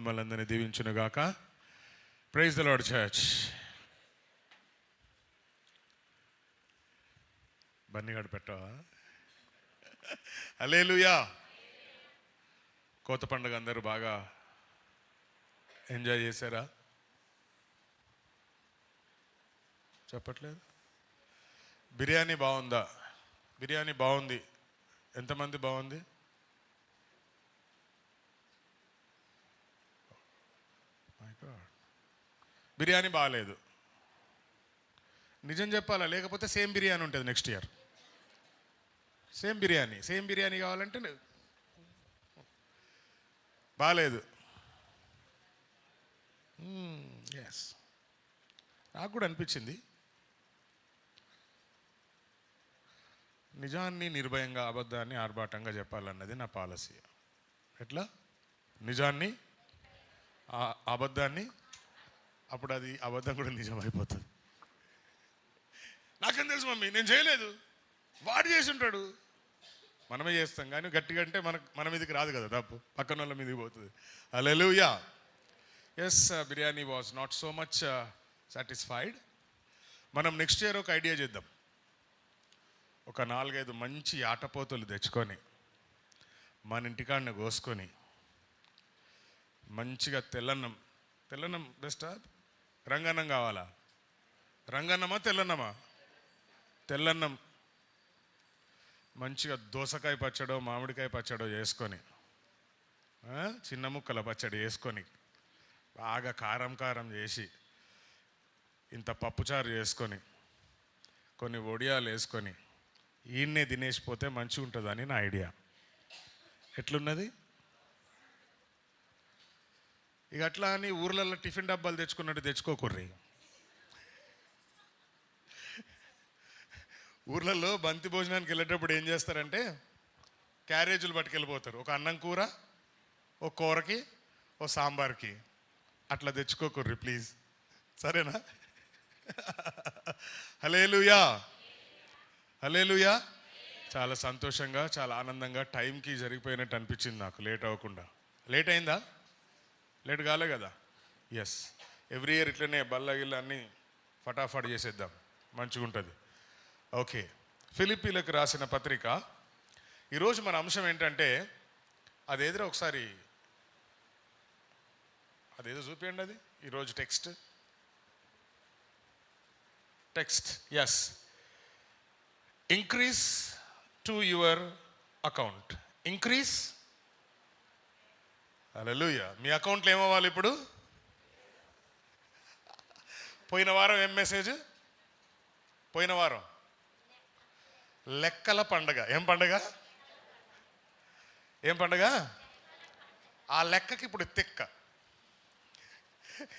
మిమ్మల్ని అందరినీ దీవించునుగాక. Praise the Lord church. బన్నీగాడు పెట్టవా? హల్లెలూయా. కోత పండుగ అందరూ బాగా ఎంజాయ్ చేశారా? చెప్పట్లేదు. బిర్యానీ బాగుందా? బిర్యానీ బాగుంది. ఎంతమంది బాగుంది? బిర్యానీ బాగాలేదు. నిజం చెప్పాలా? లేకపోతే సేమ్ బిర్యానీ ఉంటుంది నెక్స్ట్ ఇయర్. సేమ్ బిర్యానీ కావాలంటే బాగాలేదు. ఎస్, నాకు కూడా అనిపించింది. నిజాన్ని నిర్భయంగా, అబద్ధాన్ని ఆర్భాటంగా చెప్పాలన్నది నా పాలసీ. ఎట్లా? నిజాన్ని, అబద్ధాన్ని, అప్పుడు అది అబద్ధం కూడా నిజం అయిపోతుంది. నాకేం తెలుసు మమ్మీ, నేను చేయలేదు, వాడు చేసి ఉంటాడు. మనమే చేస్తాం, కానీ గట్టిగా అంటే మన మీదకి రాదు కదా తప్పు, పక్కన వాళ్ళ మీదకి పోతుంది. Hallelujah. Yes, biryani was not so much satisfied. మనం నెక్స్ట్ ఇయర్ ఒక ఐడియా చేద్దాం. ఒక 4-5 మంచి ఆటపోతులు తెచ్చుకొని మన ఇంటికాడని కోసుకొని మంచిగా తెల్లన్నం బెస్టా? రంగన్నం కావాలా? రంగన్నమా తెల్లన్నమా? తెల్లన్నం. మంచిగా దోసకాయ పచ్చడో మామిడికాయ పచ్చడో చేసుకొని, చిన్న ముక్కల పచ్చడి వేసుకొని, బాగా కారం చేసి, ఇంత పప్పుచారు చేసుకొని, కొన్ని వడియాలు వేసుకొని ఈయన్నే తినేసిపోతే మంచిగా ఉంటుందని నా ఐడియా. ఎట్లున్నది? ఇక అట్లా అని ఊర్లలో టిఫిన్ డబ్బాలు తెచ్చుకున్నట్టు తెచ్చుకోకుర్రీ. ఊర్లలో బంతి భోజనానికి వెళ్ళేటప్పుడు ఏం చేస్తారంటే క్యారేజీలు పట్టుకెళ్ళిపోతారు. ఒక అన్నం కూర, ఒక కూరకి, ఓ సాంబార్కి. అట్లా తెచ్చుకోకుర్రీ ప్లీజ్, సరేనా? హల్లెలూయా. హల్లెలూయా. చాలా సంతోషంగా, చాలా ఆనందంగా, టైంకి జరిగిపోయినట్టు అనిపించింది నాకు. లేట్ అవ్వకుండా. లేట్ అయిందా? లేట్ కాలే కదా? ఎస్, ఎవ్రీ ఇయర్ ఇట్లనే బల్ల అన్నీ ఫటాఫట్ చేసేద్దాం, మంచిగా ఉంటుంది. ఓకే, ఫిలిప్పీలకు రాసిన పత్రిక. ఈరోజు మన అంశం ఏంటంటే, అదేదో ఒకసారి అదేదో చూపించండి. అది ఈరోజు text. Yes, increase to your account. Increase. Hallelujah. మీ అకౌంట్లో ఏమవ్వాలి ఇప్పుడు? పోయిన వారం ఏం మెసేజ్? పోయిన వారం లెక్కల పండగ. ఏం పండగ? ఆ లెక్కకి ఇప్పుడు తిక్క.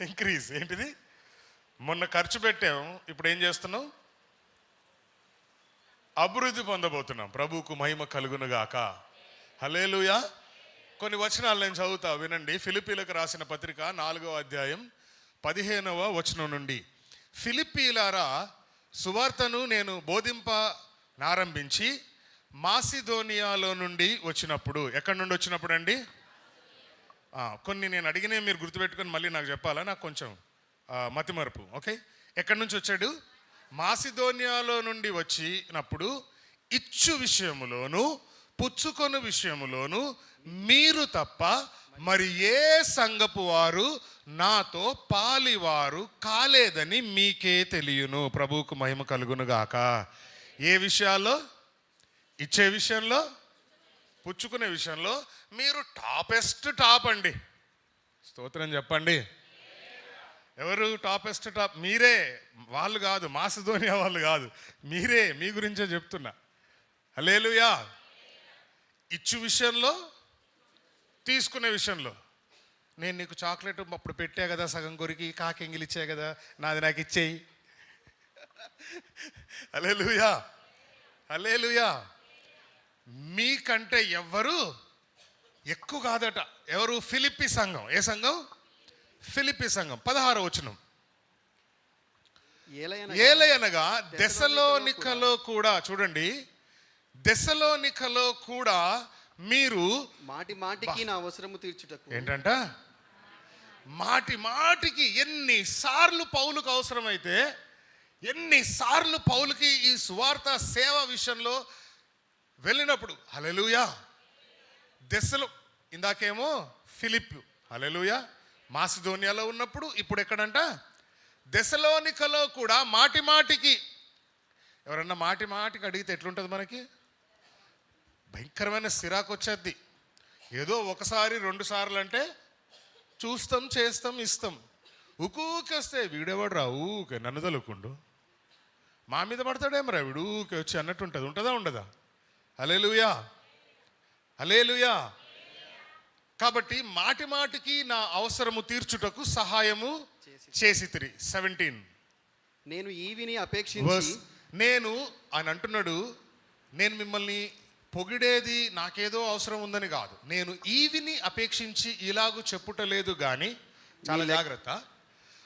ఇంక్రీజ్ ఏంటిది? మొన్న ఖర్చు పెట్టాం, ఇప్పుడు ఏం చేస్తున్నాం? అభివృద్ధి పొందబోతున్నాం. ప్రభువుకు మహిమ కలుగునుగాక. హల్లెలూయా. కొన్ని వచనాలు నేను చదువుతా, వినండి. ఫిలిప్పీలకు రాసిన పత్రిక 4వ అధ్యాయం 15వ వచనం నుండి. ఫిలిప్పీలారా, సువార్తను నేను బోధింపనారంభించి మాసిదోనియాలో నుండి వచ్చినప్పుడు. ఎక్కడి నుండి వచ్చినప్పుడు అండి? కొన్ని నేను అడిగినవి మీరు గుర్తుపెట్టుకొని మళ్ళీ నాకు చెప్పాలా, నాకు కొంచెం మతిమరుపు. ఓకే, ఎక్కడి నుంచి వచ్చాడు? మాసిదోనియాలో నుండి వచ్చినప్పుడు ఇచ్చు విషయములోను పుచ్చుకొను విషయములోను మీరు తప్ప మరి ఏ సంఘపు వారు నాతో పాలివారు కాలేదని మీకే తెలియను. ప్రభువుకు మహిమ కలుగునుగాక. ఏ విషయాల్లో? ఇచ్చే విషయంలో, పుచ్చుకునే విషయంలో మీరు టాప్ అండి. స్తోత్రం చెప్పండి. ఎవరు టాపెస్ట్? మీరే. వాళ్ళు కాదు, మాసిదోనియా వాళ్ళు కాదు, మీరే. మీ గురించే చెప్తున్నా. హల్లెలూయా. ఇచ్చు విషయంలో, తీసుకునే విషయంలో. నేను నీకు చాక్లెట్ అప్పుడు పెట్టా కదా, సగం కొరికి కాకెంగిలి ఇచ్చా కదా, నాది నాకు ఇచ్చేయి. హల్లెలూయా. హల్లెలూయా. మీకంటే ఎవ్వరు ఎక్కువ కాదట. ఎవరు? ఫిలిప్పీ సంఘం. ఏ సంఘం? ఫిలిప్పీ సంఘం. 16వ వచనం. ఏలయనగా దెసలోనికలో కూడా, చూడండి, దెసలోనికలో కూడా మీరు మాటికి నా అవసరము తీర్చుటకు. ఏంటంట? మాటి మాటికి ఎన్నిసార్లు పౌలుకు అవసరమైతే ఎన్నిసార్లు పౌలుకి ఈ సువార్త సేవ విషయంలో వెళ్ళినప్పుడు, హల్లెలూయా, దెస్సలో ఇందాకేమో ఫిలిప్పి, హల్లెలూయా, మాసిదోనియాలో ఉన్నప్పుడు, ఇప్పుడు ఎక్కడంట దెస్సలోనికలో కూడా మాటి మాటికి, ఎవరన్నా మాటి మాటికి అడిగితే ఎట్లుంటుంది మనకి? భయంకరమైన సిరాకు వచ్చేద్ది. ఏదో ఒకసారి 2 సార్లు అంటే చూస్తాం, చేస్తాం, ఇస్తాం. ఊకే వస్తే వీడేవాడు రా ఊకే నన్ను తలుకుండు, మా మీద పడతాడేమరా వీడు ఊకే వచ్చి అన్నట్టు ఉంటుంది. ఉంటుందా ఉండదా? హల్లెలూయా, హల్లెలూయా. కాబట్టి మాటి మాటికి నా అవసరము తీర్చుటకు సహాయము చేసితిరి. 17 నేను ఈవిని అపేక్షించి, నేను అని అంటున్నాడు, నేను మిమ్మల్ని పొగిడేది నాకేదో అవసరం ఉందని కాదు, నేను ఈవిని అపేక్షించి ఇలాగూ చెప్పుటలేదు కానీ, చాలా జాగ్రత్త,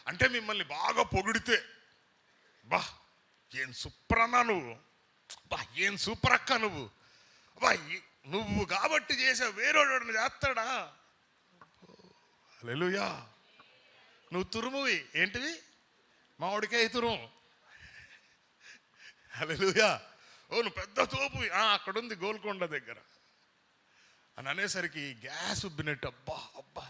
అంటే మిమ్మల్ని బాగా పొగిడితే, బా ఏం సూపర్ అన్నా నువ్వు, బా ఏం సూపర్ అక్క నువ్వు, బా నువ్వు కాబట్టి చేసా వేరేవాడు చేస్తాడా? హల్లెలూయా. నువ్వు తురుమువి ఏంటివి? మామిడికాయ తురుము. హల్లెలూయా. ఓ నువ్వు పెద్ద తోపు, అక్కడుంది గోల్కొండ దగ్గర అని అనేసరికి గ్యాస్ ఉబ్బినట్టు, అబ్బా అబ్బా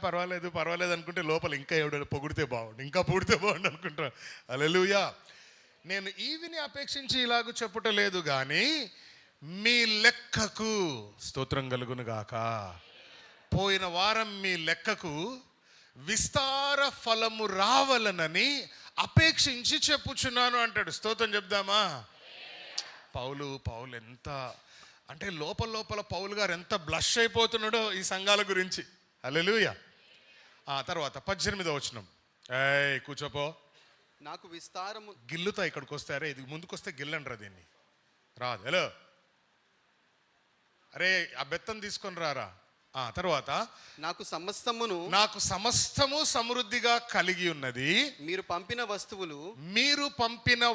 పర్వాలేదు పర్వాలేదు అనుకుంటే లోపల ఇంకా ఎవడో పొగిడితే బాగుండు, ఇంకా పొగిడితే బాగుండు అనుకుంటా. హల్లెలూయా. నేను ఈవిని అపేక్షించి ఇలాగ చెప్పుటలేదు కానీ మీ లెక్కకు స్తోత్రం కలుగును గాక. పోయిన వారం మీ లెక్కకు విస్తార ఫలము రావాలనని అపేక్షించి చెప్పుచున్నాను అంటాడు. స్తోత్రం చెప్దామా? పౌలు ఎంత అంటే లోపల పౌలు గారు ఎంత బ్లష్ అయిపోతున్నాడో ఈ సంఘాల గురించి. హల్లెలూయా. తర్వాత 18వ వచనం, కూర్చోపో, నాకు విస్తారము, గిల్లుతా ఇక్కడికి వస్తారే, ఇది ముందుకు వస్తే గిల్లండ్రా, దీన్ని రాదు. హలో అరే ఆ బెత్తం తీసుకొని రారా. తర్వాత నాకు సమస్తము సమృద్ధిగా కలిగి ఉన్నది, మీరు పంపిన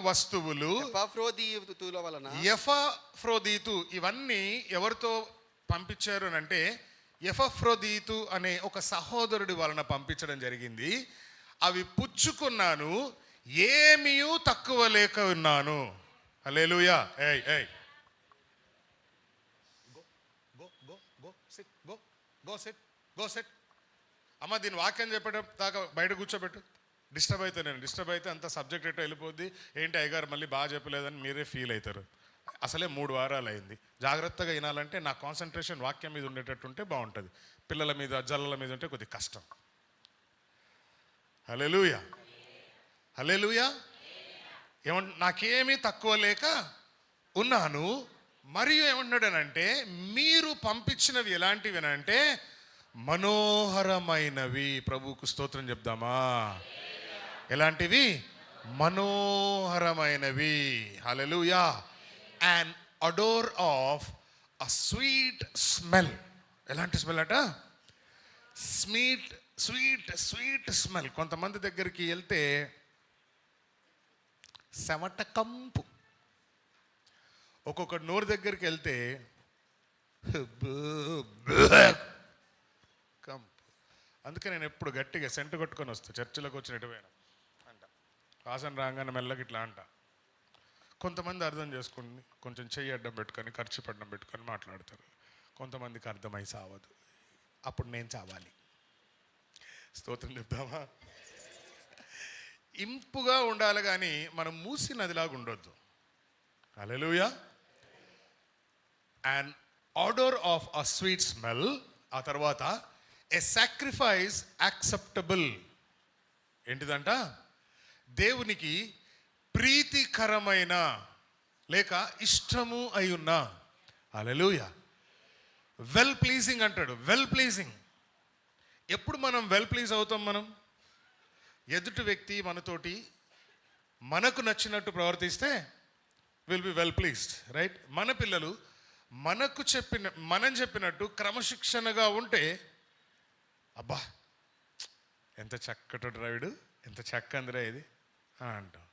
వస్తువులు ఎపఫ్రోదీతు. ఇవన్నీ ఎవరితో పంపించారు అంటే ఎపఫ్రోదీతు అనే ఒక సహోదరుడి వలన పంపించడం జరిగింది. అవి పుచ్చుకున్నాను, ఏమీ తక్కువ లేక ఉన్నాను. హల్లెలూయా. గో సెట్ అమ్మ, దీని వాక్యం చెప్పడం దాకా బయట కూర్చోబెట్టు. డిస్టర్బ్ అయితే అంత సబ్జెక్ట్ ఎట్టో వెళ్ళిపోద్ది. ఏంటి అయ్యగారు మళ్ళీ బాగా చెప్పలేదని మీరే ఫీల్ అవుతారు. అసలే 3 వారాలు అయింది. జాగ్రత్తగా వినాలంటే నా కాన్సన్ట్రేషన్ వాక్యం మీద ఉండేటట్టు ఉంటే బాగుంటుంది. పిల్లల మీద జల్లల మీద ఉంటే కొద్దిగా కష్టం. హల్లెలూయా, హల్లెలూయా. నాకేమీ తక్కువ లేక ఉన్నాను. మరియు ఏమన్నాడనంటే మీరు పంపించినవి ఎలాంటివి అంటే మనోహరమైనవి. ప్రభువుకు స్తోత్రం చెప్దామా? ఎలాంటివి? మనోహరమైనవి. హల్లెలూయా. an odor of a sweet smell. ఎలాంటి స్మెల్ అట? Sweet smell. కొంతమంది దగ్గరికి వెళ్తే చెమట కంపు, ఒక్కొక్క నోరు దగ్గరికి వెళ్తే కంపు. అందుకే నేను ఎప్పుడు గట్టిగా సెంటు కొట్టుకొని వస్తాను. చర్చిలోకి వచ్చినట్టు పోయినా అంట, వాసన రాగానే మెల్లకి ఇట్లా అంట. కొంతమంది అర్థం చేసుకుని కొంచెం చెయ్యి అడ్డం పెట్టుకొని ఖర్చు పడ్డం పెట్టుకొని మాట్లాడతారు. కొంతమందికి అర్థమై సావదు. అప్పుడు నేను చావాలి. స్తోత్రం చెప్దామా? ఇంపుగా ఉండాలి కానీ మనం మూసి నదిలాగా ఉండొద్దు. హల్లెలూయా. an odor of a sweet smell. ఆ తర్వాత a sacrifice acceptable. ఏంటిదంట? దేవునికి ప్రీతికరమైన లేక ఇష్టము అయి ఉన్న. హల్లెలూయా. వెల్ ప్లీజింగ్ అంటాడు. Well pleasing. ఎప్పుడు మనం వెల్ ప్లీజ్ అవుతాం? మనం ఎదుటి వ్యక్తి మనతోటి మనకు నచ్చినట్టు ప్రవర్తిస్తే will be well pleased, right? మన పిల్లలు మనం చెప్పినట్టు క్రమశిక్షణగా ఉంటే అబ్బా ఎంత చక్కటి డ్రైవిడు, ఎంత చక్కందిరా ఇది అంటాం.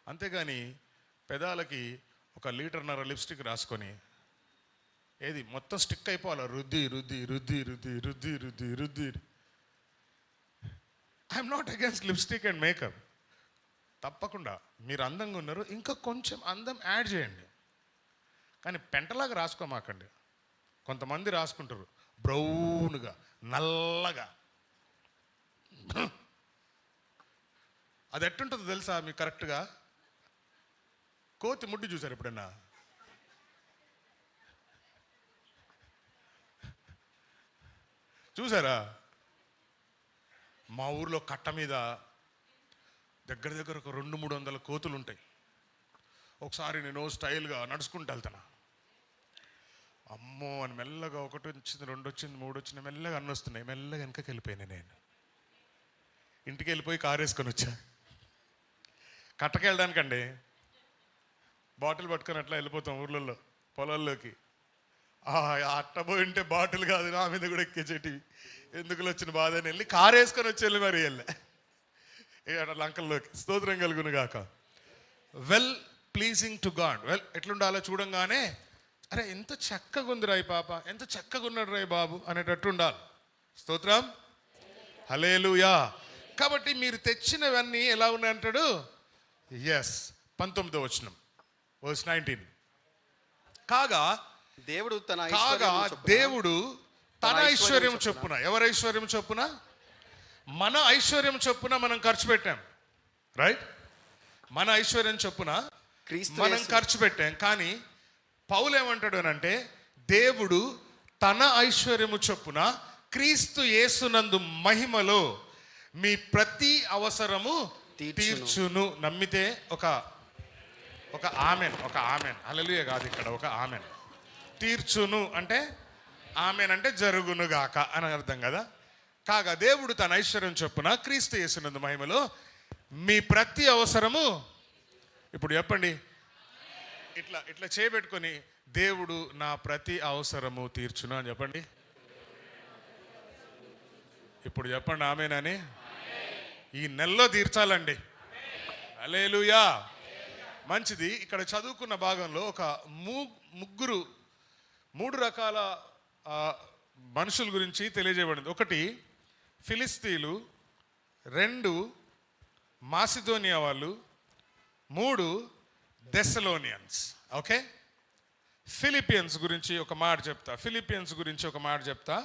అంతేగాని పెదాలకి 1 లీటర్న్నర లిప్స్టిక్ రాసుకొని ఏది మొత్తం స్టిక్ అయిపోవాలి, రుద్ది రుద్ది రుద్ది రుద్ది రుద్ది రుద్ది రుద్ది I'm not against lipstick and makeup. తప్పకుండా మీరు అందంగా ఉన్నారు, ఇంకా కొంచెం అందం యాడ్ చేయండి, కానీ పెంటలాగా రాసుకోమాకండి. కొంతమంది రాసుకుంటారు బ్రౌన్గా, నల్లగా. అది ఎట్టుంటుందో తెలుసా మీకు కరెక్ట్గా? కోతి ముడ్డి చూసారు ఎప్పుడన్నా? చూసారా? మా ఊర్లో కట్ట మీద దగ్గర దగ్గర ఒక 200-300 కోతులు ఉంటాయి. ఒకసారి నేను స్టైల్గా నడుచుకుంటూ వెళ్తాను, అమ్మో అని మెల్లగా 1 వచ్చింది, 2 వచ్చింది, 3 వచ్చింది, మెల్లగా అన్నీ వస్తున్నాయి. మెల్లగా వెనకకి వెళ్ళిపోయాను. నేను ఇంటికి వెళ్ళిపోయి కారు వేసుకొని వచ్చా. కట్టకి వెళ్ళడానికండి బాటిల్ పట్టుకొని అట్లా వెళ్ళిపోతాం ఊర్లలో పొలాల్లోకి. అట్ట పోయి ఉంటే బాటిల్ కాదు, నా మీద కూడా ఎక్కేచేటివి. ఎందుకు వచ్చిన బాధ అని వెళ్ళి కారు వేసుకొని వచ్చి మరి వెళ్ళా లంకల్లోకి. స్తోత్రం కలుగును గాక. Well pleasing to God. Well ఎట్లుండాలో చూడంగానే అరే ఎంత చక్కగా ఉంది రాయి పాప, ఎంత చక్కగా ఉన్నాడు రాయి బాబు అనేటట్టు ఉండాలి. స్తోత్రం, హల్లెలూయా. కాబట్టి మీరు తెచ్చినవన్నీ ఎలా ఉన్నాయంటాడు? ఎస్, 19వ వచనం, వర్స్ 19. కాగా దేవుడు తన ఐశ్వర్యం చొప్పున. ఎవరి ఐశ్వర్యం చొప్పున? మన ఐశ్వర్యం చొప్పున మనం ఖర్చు పెట్టాం, రైట్? మన ఐశ్వర్యం చొప్పున మనం ఖర్చు పెట్టాం. కానీ పౌలు ఏమంటాడు అనంటే, దేవుడు తన ఐశ్వర్యము చొప్పున క్రీస్తు యేసునందు మహిమలో మీ ప్రతి అవసరము తీర్చును. నమ్మితే ఒక ఆమెన్, హల్లెలూయా కాదు, ఇక్కడ ఒక ఆమెన్. తీర్చును అంటే ఆమెన్ అంటే జరుగును గాక అని అర్థం కదా. కాగా దేవుడు తన ఐశ్వర్యం చొప్పున క్రీస్తు యేసునందు మహిమలో మీ ప్రతి అవసరము. ఇప్పుడు చెప్పండి, ఇట్లా చేయబెట్టుకొని దేవుడు నా ప్రతి అవసరము తీర్చును అని చెప్పండి. ఇప్పుడు చెప్పండి ఆమేనని. ఈ నెలలో తీర్చాలండి. హల్లెలూయా. మంచిది. ఇక్కడ చదువుకున్న భాగంలో ఒక 3 రకాల మనుషుల గురించి తెలియజేయబడింది. 1 ఫిలిస్తీన్లు, 2 మాసిదోనియా వాళ్ళు, 3 థెస్సలోనియన్స్. ఓకే, ఫిలిపియన్స్ గురించి ఒక మాట చెప్తా.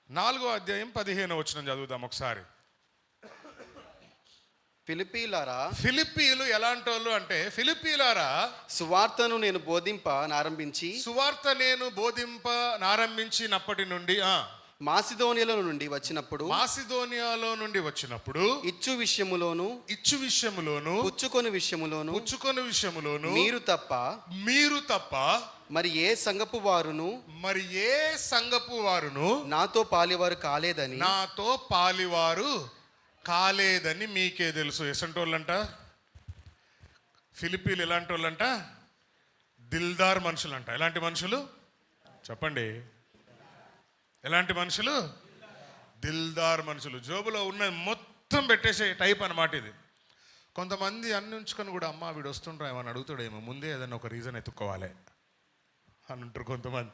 4వ అధ్యాయం 15వ వచనం చదువుదాం ఒకసారి. ఫిలిప్పీలు ఎలాంటి వాళ్ళు అంటే, ఫిలిప్పీలారా సువార్త నేను బోధింప నారంభించినప్పటి నుండి మాసిదోనియాలో నుండి వచ్చినప్పుడు ఇచ్చు విషయములోను పుచ్చుకొని విషయములోను మీరు తప్ప మరి ఏ సంగపు వారును నాతో పాలివారు కాలేదని మీకే తెలుసు. ఎసంటి వాళ్ళంట ఫిలిప్పీలు? ఎలాంటి వాళ్ళంట? దిల్దార్ మనుషులంట. ఎలాంటి మనుషులు చెప్పండి? ఎలాంటి మనుషులు? దిల్దార్ మనుషులు. జోబులో ఉన్న మొత్తం పెట్టేసే టైప్ అన్నమాట ఇది. కొంతమంది అన్ని ఉంచుకొని కూడా, అమ్మ వీడు వస్తుండ్రా ఏమని అడుగుతాడేమో, ముందే ఏదైనా ఒక రీజన్ ఎత్తుక్కోవాలి అని అంటారు కొంతమంది.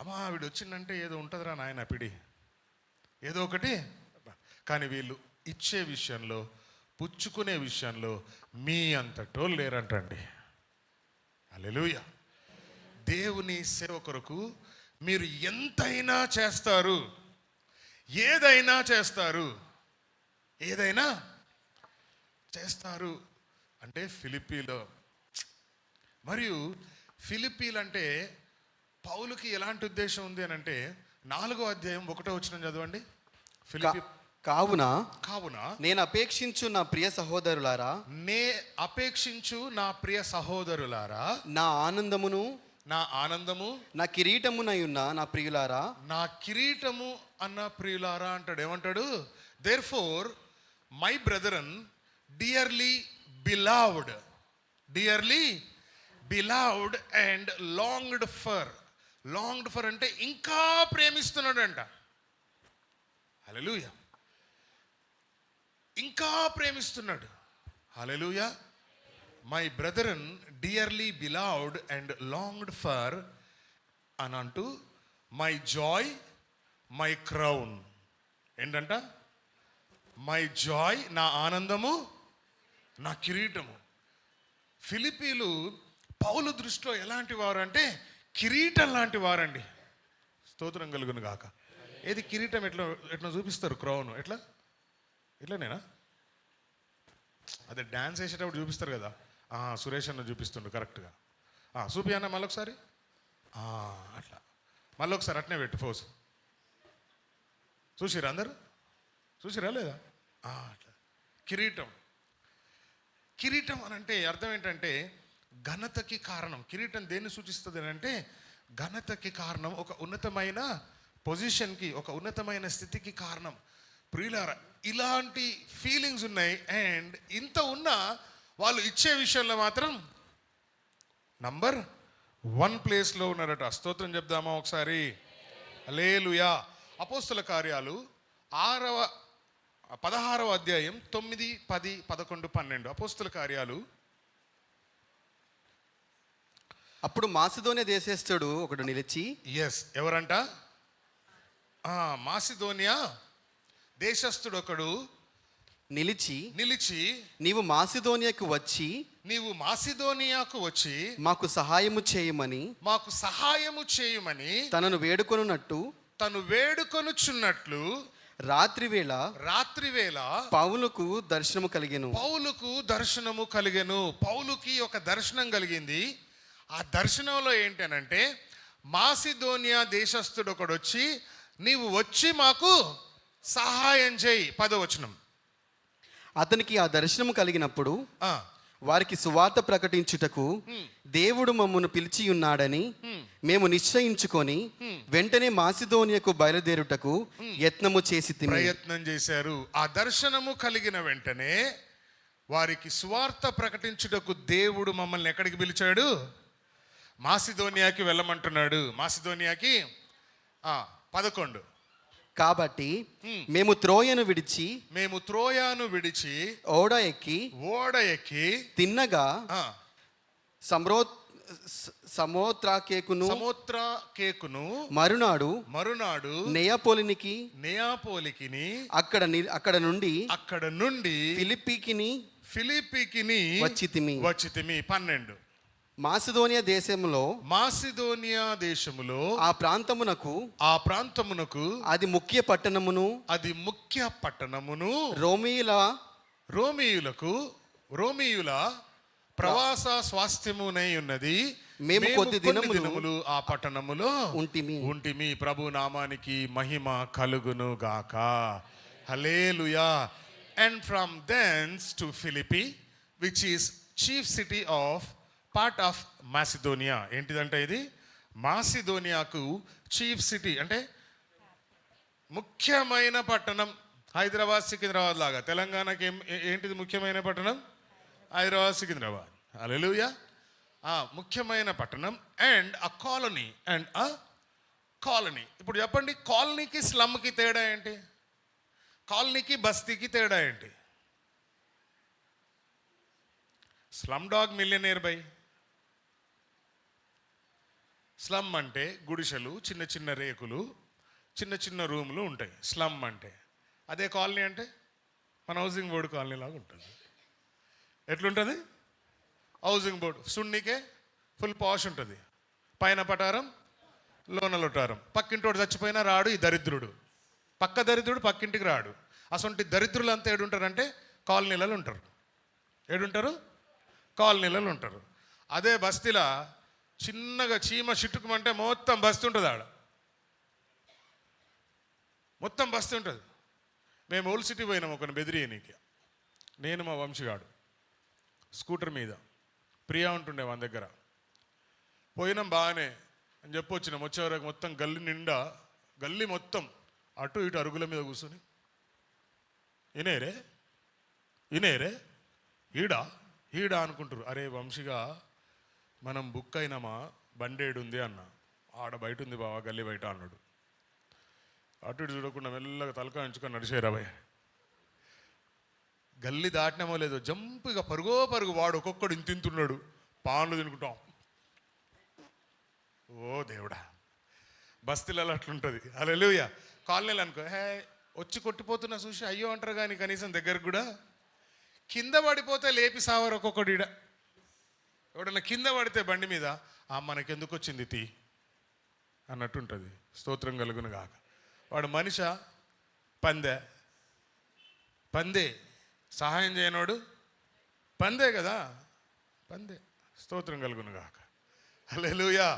అమ్మ వీడు వచ్చిందంటే ఏదో ఉంటుందిరా నాయన పిడి, ఏదో ఒకటి. కానీ వీళ్ళు ఇచ్చే విషయంలో, పుచ్చుకునే విషయంలో మీ అంతటోళ్ళు లేరంటండి. హల్లెలూయా. దేవుని సేవ కొరకు మీరు ఎంతైనా చేస్తారు, ఏదైనా చేస్తారు అంటే ఫిలిప్పీలో. మరియు ఫిలిప్పీలు అంటే పౌలుకి ఎలాంటి ఉద్దేశం ఉంది అని అంటే, 4వ అధ్యాయం 1వ వచనం చదవండి. కావున నేను అపేక్షించు నా ప్రియ సహోదరులారా, నా ఆనందము నా కిరీటమునై ఉన్న నా ప్రియులారా, అంటాడు. ఏమంటాడు? Therefore my brethren, dearly beloved and longed for అంటే ఇంకా ప్రేమిస్తున్నాడు అంట. హల్లెలూయా. ఇంకా ప్రేమిస్తున్నాడు. Hallelujah. My brethren dearly beloved and longed for అని అంటూ, మై జాయ్, మై క్రౌన్. ఏంటంట? మై జాయ్, నా ఆనందము, నా కిరీటము. ఫిలిప్పీలు పౌలు దృష్టిలో ఎలాంటి వారు అంటే కిరీటం లాంటి వారండి. స్తోత్రం కలుగును గాక. ఏది కిరీటం ఎట్లా ఎట్లా చూపిస్తారు? క్రౌన్ ఎట్లా ఇట్లానేనా? అదే డ్యాన్స్ వేసేటప్పుడు చూపిస్తారు కదా. సురేష్ అన్న చూపిస్తుండు కరెక్ట్గా. చూపి అన్న మళ్ళొకసారి. అట్లా మళ్ళొకసారి అట్నే పెట్టు ఫోజ్. చూసిరా అందరు? చూసిరా లేదా? అట్లా కిరీటం. కిరీటం అని అంటే అర్థం ఏంటంటే ఘనతకి కారణం. కిరీటం దేన్ని సూచిస్తుంది అని అంటే ఘనతకి కారణం, ఒక ఉన్నతమైన పొజిషన్కి, ఒక ఉన్నతమైన స్థితికి కారణం. ప్రియులారా, ఇలాంటి ఫీలింగ్స్ ఉన్నాయి. అండ్ ఇంత ఉన్నా వాళ్ళు ఇచ్చే విషయంలో మాత్రం నంబర్ 1 ప్లేస్లో ఉన్నారట. స్తోత్రం చెప్దామా ఒకసారి? హల్లెలూయా. అపోస్తుల కార్యాలు 16వ అధ్యాయం 9, 10, 11, 12. అపోస్తుల కార్యాలు. అప్పుడు మాసిదోనియా దేశస్థుడు ఒకడు నిలిచి, ఎవరంట? మాసిదోనియా దేశస్థుడు ఒకడు నిలిచి నీవు మాసిదోనియాకు వచ్చి మాకు సహాయము చేయమని తనను వేడుకొనుచున్నట్లు రాత్రివేళ పౌలుకు దర్శనము కలిగెను. పౌలుకి ఒక దర్శనం కలిగింది. ఆ దర్శనంలో ఏంటనంటే మాసిదోనియా దేశస్థుడు ఒకడు వచ్చి నీవు వచ్చి మాకు సహాయం చేయి. 10వ వచనం. అతనికి ఆ దర్శనము కలిగినప్పుడు వారికి సువార్త ప్రకటించుటకు దేవుడు మమ్మను పిలిచి ఉన్నాడని మేము నిశ్చయించుకొని వెంటనే మాసిదోనియాకు బయలుదేరుటకు ప్రయత్నం చేశారు. ఆ దర్శనము కలిగిన వెంటనే వారికి సువార్త ప్రకటించుటకు దేవుడు మమ్మల్ని ఎక్కడికి పిలిచాడు? మాసిదోనియాకి వెళ్ళమంటున్నాడు. మాసిదోనియాకి 11. కాబట్టి మేము త్రోయను విడిచి ఓడ ఎక్కి తిన్నగా సమోత్రాకేకును మరునాడు నెయాపోలికి అక్కడ నుండి ఫిలిప్పీకి వచ్చితిమి. 12. మాసిదోనియా దేశములో ఆ ప్రాంతమునకు అది ముఖ్య పట్టణమును రోమీయుల ప్రవాస స్వాస్థ్యమునై ఉన్నది. మేము కొద్ది దినములు ఆ పట్టణములో ఉంటిమి. ప్రభు నామానికి మహిమ కలుగును గాక. Hallelujah. And from thence to Philippi, which is chief city of part of Macedonia. ఏంటిదంటే ఇది మాసిదోనియాకు చీఫ్ సిటీ అంటే ముఖ్యమైన పట్టణం. హైదరాబాద్, సికింద్రాబాద్ లాగా తెలంగాణకి ఏంటిది ముఖ్యమైన పట్టణం? హైదరాబాద్, సికింద్రాబాద్. హల్లెలూయా. ముఖ్యమైన పట్టణం. And a colony. ఇప్పుడు చెప్పండి, కాలనీకి స్లమ్కి తేడా ఏంటి? కాలనీకి బస్తీకి తేడా ఏంటి? Slum dog millionaire by. Slum అంటే గుడిసెలు, చిన్న చిన్న రేకులు, చిన్న చిన్న రూములు ఉంటాయి స్లమ్ అంటే. అదే కాలనీ అంటే మన హౌసింగ్ బోర్డు కాలనీ లాగా ఉంటుంది. ఎట్లుంటుంది? హౌసింగ్ బోర్డు సున్నికే ఫుల్ పాష్ ఉంటుంది. పైన పటారం, లోన లొటారం. పక్కింటోడు చచ్చిపోయినా రాడు ఈ దరిద్రుడు. పక్క దరిద్రుడు పక్కింటికి రాడు. అసొంటి దరిద్రులు అంతా ఏడుంటారంటే కాలనీలలో ఉంటారు. ఏడుంటారు? కాలనీలలో ఉంటారు. అదే బస్తీలా చిన్నగా చీమ చిట్టుకుమంటే మొత్తం బస్తీ ఉంటుంది. ఆడ మొత్తం బస్తీ ఉంటుంది. మేము ఓల్డ్ సిటీ పోయినాం ఒకరిని బెదిరియనీకి. నేను మా వంశీగాడు స్కూటర్ మీద, ప్రియా ఉంటుండే మన దగ్గర. పోయినాం బాగానే అని చెప్పి వచ్చినాం. వచ్చేవరకు మొత్తం గల్లీ నిండా, గల్లీ మొత్తం అటు ఇటు అరుగుల మీద కూర్చొని ఇనేరే ఈడా అనుకుంటారు. అరే వంశీగా మనం బుక్ అయినామా, బండేడుంది అన్న. ఆడ బయట ఉంది బావా, గల్లీ బయట అన్నాడు. అటు ఇటు చూడకుండా మెల్లగా తలకా ఉంచుకొని నడిచేరా భయ. గల్లీ దాటినామో లేదో జంపుగా పరుగు వాడు ఒక్కొక్కడు ఇంతింతున్నాడు. పాన్లు తినుకుంటాం. ఓ దేవుడా, బస్తీలలో అట్లుంటుంది. హల్లెలూయా. కాలనీలు అనుకో, వచ్చి కొట్టిపోతున్నా చూసి అయ్యో అంటారు కానీ కనీసం దగ్గరకు కూడా కింద పడిపోతే లేపి సావరు ఒక్కొక్కడిడ. ఎవడన్నా కింద పడితే బండి మీద మనకెందుకు వచ్చింది తీ అన్నట్టుంటుంది. స్తోత్రం కలుగును గాక. వాడు మనిషా పందే సహాయం చేయనోడు పందే కదా, పందే. స్తోత్రం కలుగును గాక. Hallelujah,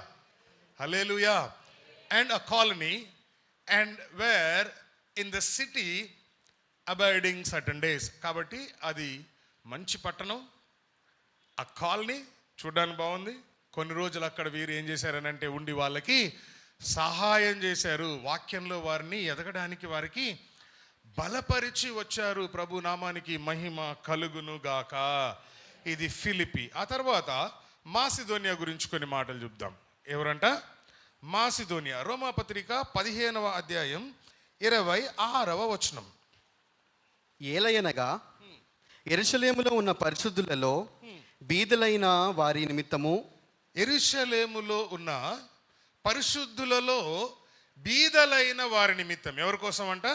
hallelujah. And a colony and where in the city abiding certain days. కాబట్టి అది మంచి పట్టణం. ఆ కాలనీ చూడడానికి బాగుంది. కొన్ని రోజులు అక్కడ వీరు ఏం చేశారనంటే ఉండి వాళ్ళకి సహాయం చేశారు. వాక్యంలో వారిని ఎదగడానికి వారికి బలపరిచి వచ్చారు. ప్రభు నామానికి మహిమ కలుగును గాక. ఇది ఫిలిపి. ఆ తర్వాత మాసిదోనియా గురించి కొన్ని మాటలు చెప్దాం. ఎవరంట? మాసిదోనియా. రోమాపత్రిక 15వ అధ్యాయం 26వ వచనం. ఏలయనగా యెరూషలేములో ఉన్న పరిశుద్ధులలో బీదలైన వారి నిమిత్తము, యెరూషలేములో ఉన్న పరిశుద్ధులలో బీదలైన వారి నిమిత్తం. ఎవరి కోసం అంట?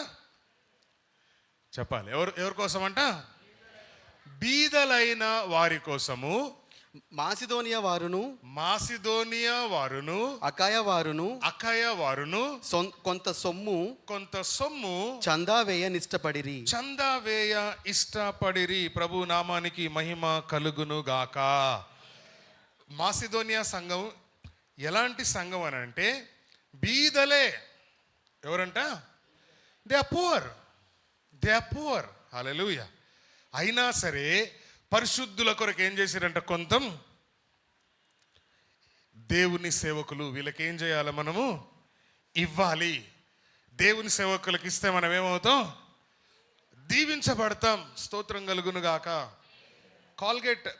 చెప్పాలి. ఎవరి కోసం అంట? బీదలైన వారి కోసము మాసిదోనియా వారును అకాయ వారును కొంత సొమ్ము చందా వేయ ఇష్టపడిరి. ప్రభు నామానికి మహిమ కలుగును గాక. మాసిదోనియా సంఘం ఎలాంటి సంఘం అని అంటే బీదలే. ఎవరంట? They are poor. హల్లెలూయా. అయినా సరే పరిశుద్ధుల కొరకు ఏం చేశారంట? కొంత దేవుని సేవకులు వీళ్ళకి ఏం చేయాలి? మనము ఇవ్వాలి. దేవుని సేవకులకు ఇస్తే మనం ఏమవుతాం? దీవించబడతాం. స్తోత్రం కలుగును గాక.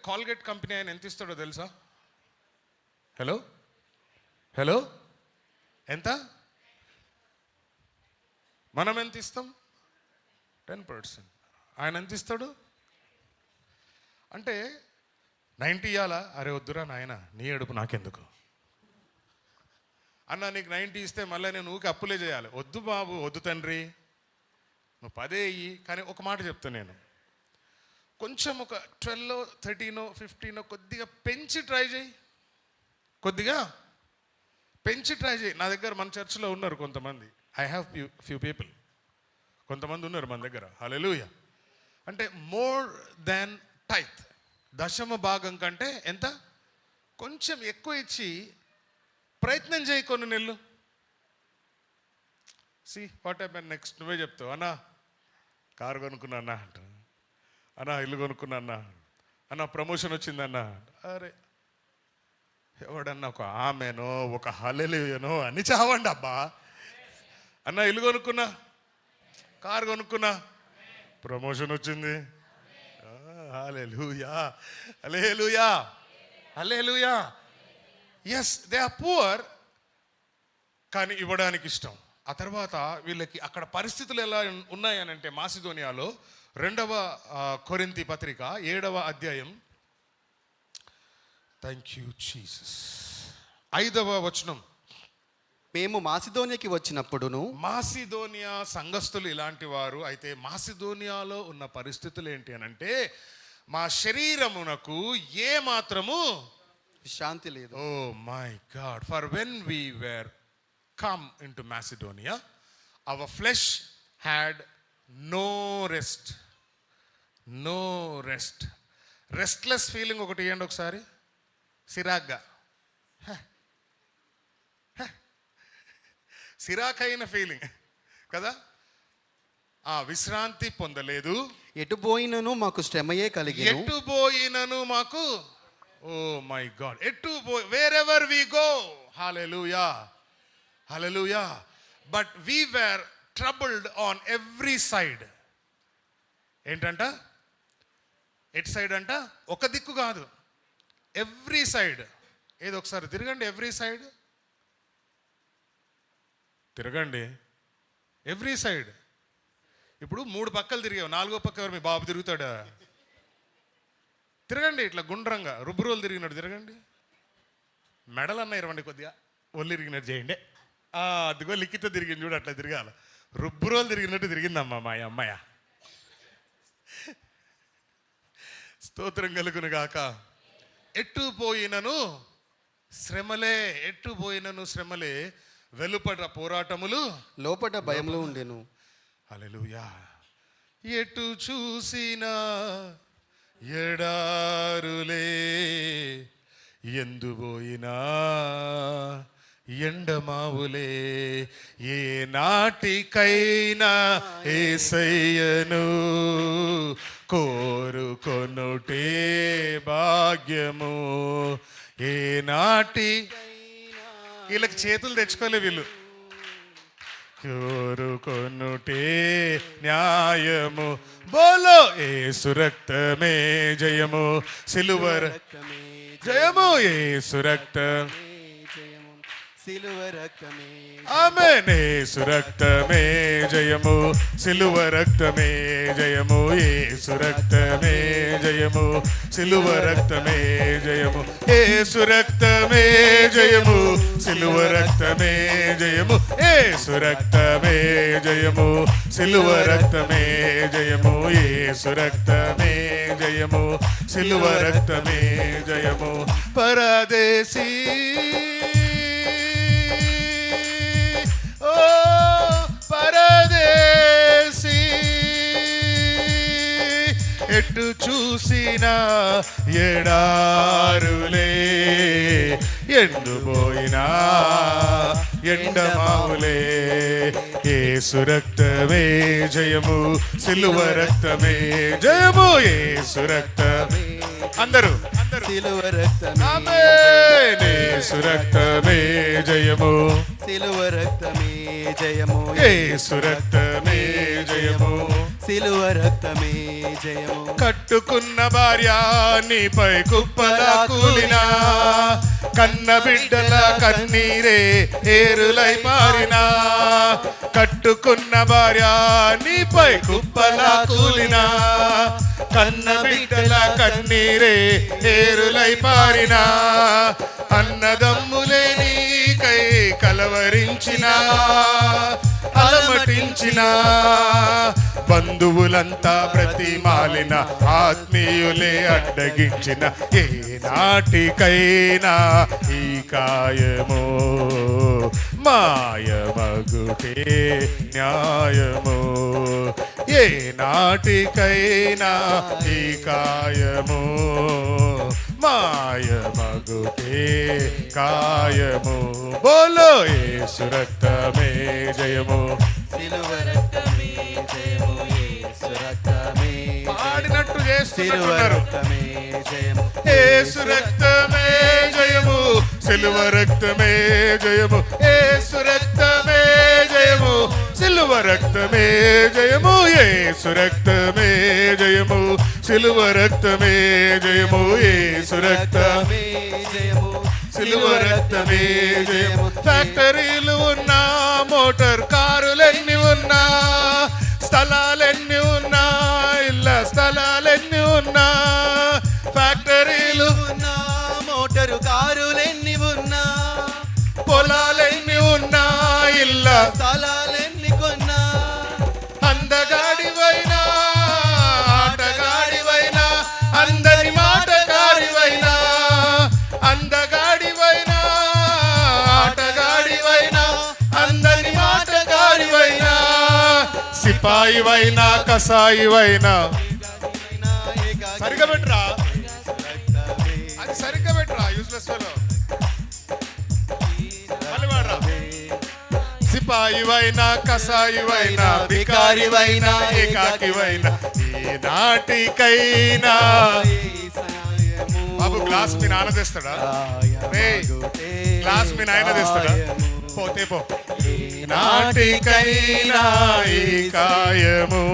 కాల్గేట్ కంపెనీ ఆయన ఎంత ఇస్తాడో తెలుసా? హలో ఎంత? మనం ఎంత ఇస్తాం? 10%. ఆయన ఎంత ఇస్తాడు అంటే 90 ఇవ్వాలా? అరే వద్దురా నాయన, నీ ఏడుపు నాకెందుకు అన్న. నీకు 90 ఇస్తే మళ్ళీ నేను ఊరికి అప్పులే చేయాలి. వద్దు బాబు, వద్దు తండ్రి, నువ్వు 10 ఇయ్యి. కానీ ఒక మాట చెప్తాను నేను, కొంచెం ఒక 12, 13, 15 కొద్దిగా పెంచి ట్రై చేయి. కొద్దిగా పెంచి ట్రై చేయి. నా దగ్గర మన చర్చిలో ఉన్నారు కొంతమంది. I have few people. కొంతమంది ఉన్నారు మన దగ్గర. హల్లెలూయా. అంటే మోర్ దాన్ టైత్, దశమ భాగం కంటే ఎంత? కొంచెం ఎక్కువ ఇచ్చి ప్రయత్నం చేయి కొన్ని నెలలు. See what happen next. నువ్వే చెప్తావు, అన్నా కారు కొనుక్కున్నా అన్న అంట, అన్నా ఇల్లు కొనుక్కున్నా అన్న ప్రమోషన్ వచ్చిందన్న. అరే ఎవడన్నా ఒక ఆమెనో ఒక హల్లెలూయానో అని చావండి అబ్బా. అన్న ఇల్లు కొనుక్కున్నా, కారు కొనుక్కున్నా, ప్రమోషన్ వచ్చింది. హల్లెలూయా, హల్లెలూయా, హల్లెలూయా. ఎస్, దే ఆర్ పువర్, కానీ ఇవ్వడానికి ఇష్టం. ఆ తర్వాత వీళ్ళకి అక్కడ పరిస్థితులు ఎలా ఉన్నాయనంటే మాసిదోనియాలో 2వ కొరింథీ పత్రిక 7వ అధ్యాయం, థ్యాంక్ యూ జీసస్, 5వ వచనం. మేము మాసిదోనియాకి వచ్చినప్పుడును. మాసిదోనియా సంఘస్థులు ఇలాంటి వారు. అయితే మాసిదోనియాలో ఉన్న పరిస్థితులు ఏంటి అని అంటే మా శరీరమునకు ఏ మాత్రము శాంతి లేదు. Oh my God. For when we were come into Macedonia our flesh had no rest. Restless feeling ఒకటి ఇవ్వండి ఒకసారి, సిరాగ్గా, సిరాకైన ఫీలింగ్ కదా. విశ్రాంతి పొందలేదు. ఎటు పోయినను మాకు శ్రమయే కలిగెను. ఎటు పోయినను మాకు, oh my God, wherever we go, hallelujah, hallelujah. But we were troubled on every side. ఏంటంట? ఎట్ సైడ్ అంట? ఒక దిక్కు కాదు, ఎవ్రీ సైడ్. ఏదో ఒకసారి తిరగండి, ఎవ్రీ సైడ్ తిరగండి, ఎవ్రీ సైడ్. ఇప్పుడు 3 పక్కలు తిరిగావు, 4వ పక్క ఎవరు? మీ బాబు తిరుగుతాడా? తిరగండి ఇట్లా గుండ్రంగా, రుబ్బురోలు తిరిగినట్టు తిరగండి. మెడలు అన్న ఇరవండి, కొద్దిగా ఒళ్ళు ఇరిగినట్టు చేయండి. అదిగో లిక్కితో తిరిగింది చూడు, అట్లా తిరగాల. రుబ్బురోలు తిరిగినట్టు తిరిగిందమ్మా మా అమ్మాయ. స్తోత్రం కలుగును గాక. ఎట్టు పోయినను శ్రమలే, వెలుపట పోరాటములు, లోపట భయములు ఉండెను. హల్లెలూయా. ఎటు చూసినా ఎడారులే, ఎందుబోయినా ఎండమావులే, ఏ నాటికైనా యేసయ్యను కోరుకొనుటే భాగ్యము. ఏ నాటి వీళ్ళకి చేతులు తెచ్చుకోలే వీళ్ళు. కోరుకొనుటే న్యాయము. బోలో యేసు రక్తమే జయము, సిలువర జయము, యేసు రక్తం సిలువ రక్తమే. ఆమేన్. యేసు రక్తమే జయము, సిలువ రక్తమే జయము, యేసు రక్తమే జయము, సిలువ రక్తమే జయము, యేసు రక్తమే జయము, సిలువ రక్తమే జయము, యేసు రక్తమే జయము, సిలువ రక్తమే జయము, యేసు రక్తమే జయము, సిలువ రక్తమే జయము. పరదేశీ పరదేశీ, ఎటు చూసినా ఎడారులే, ఎండుపోయినా ఎండమావులే, యేసు రక్తమే జయము, సిలువ రక్తమే జయము, యేసు రక్తమే. అందరూ సిలువ రక్తమే. ఆమేన్. యేసు రక్తమే జయము, సిలువ రక్తమే జయము, యేసు రక్తమే జయము, సిలువ రక్తమే జయము. కట్టుకున్న భార్య నీపై కుప్పలా కూలినా, కన్న బిడ్డల కన్నీరే ఏరులై పారినా, కట్టుకున్న భార్య నీపై కుప్పలా కూలినా, కన్న బిడ్డల కన్నీరే ఏరులై పారినా, అన్నదమ్ములే నీకై కలవరించినా, అలమటించిన బంధువులంతా బ్రతిమాలిన, ఆత్మీయులే అడ్డగించిన, ఏ నాటికైనా ఈ కాయము మాయమగుటే న్యాయము, ఏ నాటికైనా ఈ కాయము మాయమగుటే కాయము. బోలో యేసు రక్తమే జయము, సిలువ రక్తమే జయము, యేసు రక్తమే పాడినట్టు సిలువ చేస్తున్నారు. రక్తమే జయము, యేసు రక్తమే జయము, సిలువ రక్తమే జయము, యేసు రక్తమే జయము, సిలువ రక్తమే జయము, యేసు రక్తమే జయము, సిలువ రక్తమే జయము, యేసు రక్తమే జయము, సిలువ రక్తమే జయము. ఫ్యాక్టరీలు ఉన్నా, మోటార్ కారులెన్ని ఉన్నా, స్థలాలెన్ని ఉన్నా, ఇళ్ళ స్థలాలెన్ని ఉన్నా, ఫ్యాక్టరీలు ఉన్నా, మోటారు కారులెన్ని ఉన్నా, పొలాలెన్ని ఉన్నా, ఇళ్ళ స్థలాలెన్ని కొన్నా, అందగాడివైనా ఆటగాడివైనా, అందరి మాటగాడివైనా, అందగాడివైనా ఆటగాడివైనా, అందరి మాటగాడివైనా, సిపాయివైనా కసాయివైనా. సరిగ్గా పెట్టరా, అది సరిగ్గా పెట్టరా, యూస్లెస్ ఫెలో. మళ్ళీ వాడరా. సిపాయివైనా కసాయివైనా, బికారివైనా ఏకాకివైనా, ఏ నాటికైనా. బాబు గ్లాస్ మీ నాన్న తెస్తాడా? గ్లాస్ మీ నాయన తెస్తాడా? పోతే పో. నాటికైనా ఈ కాయము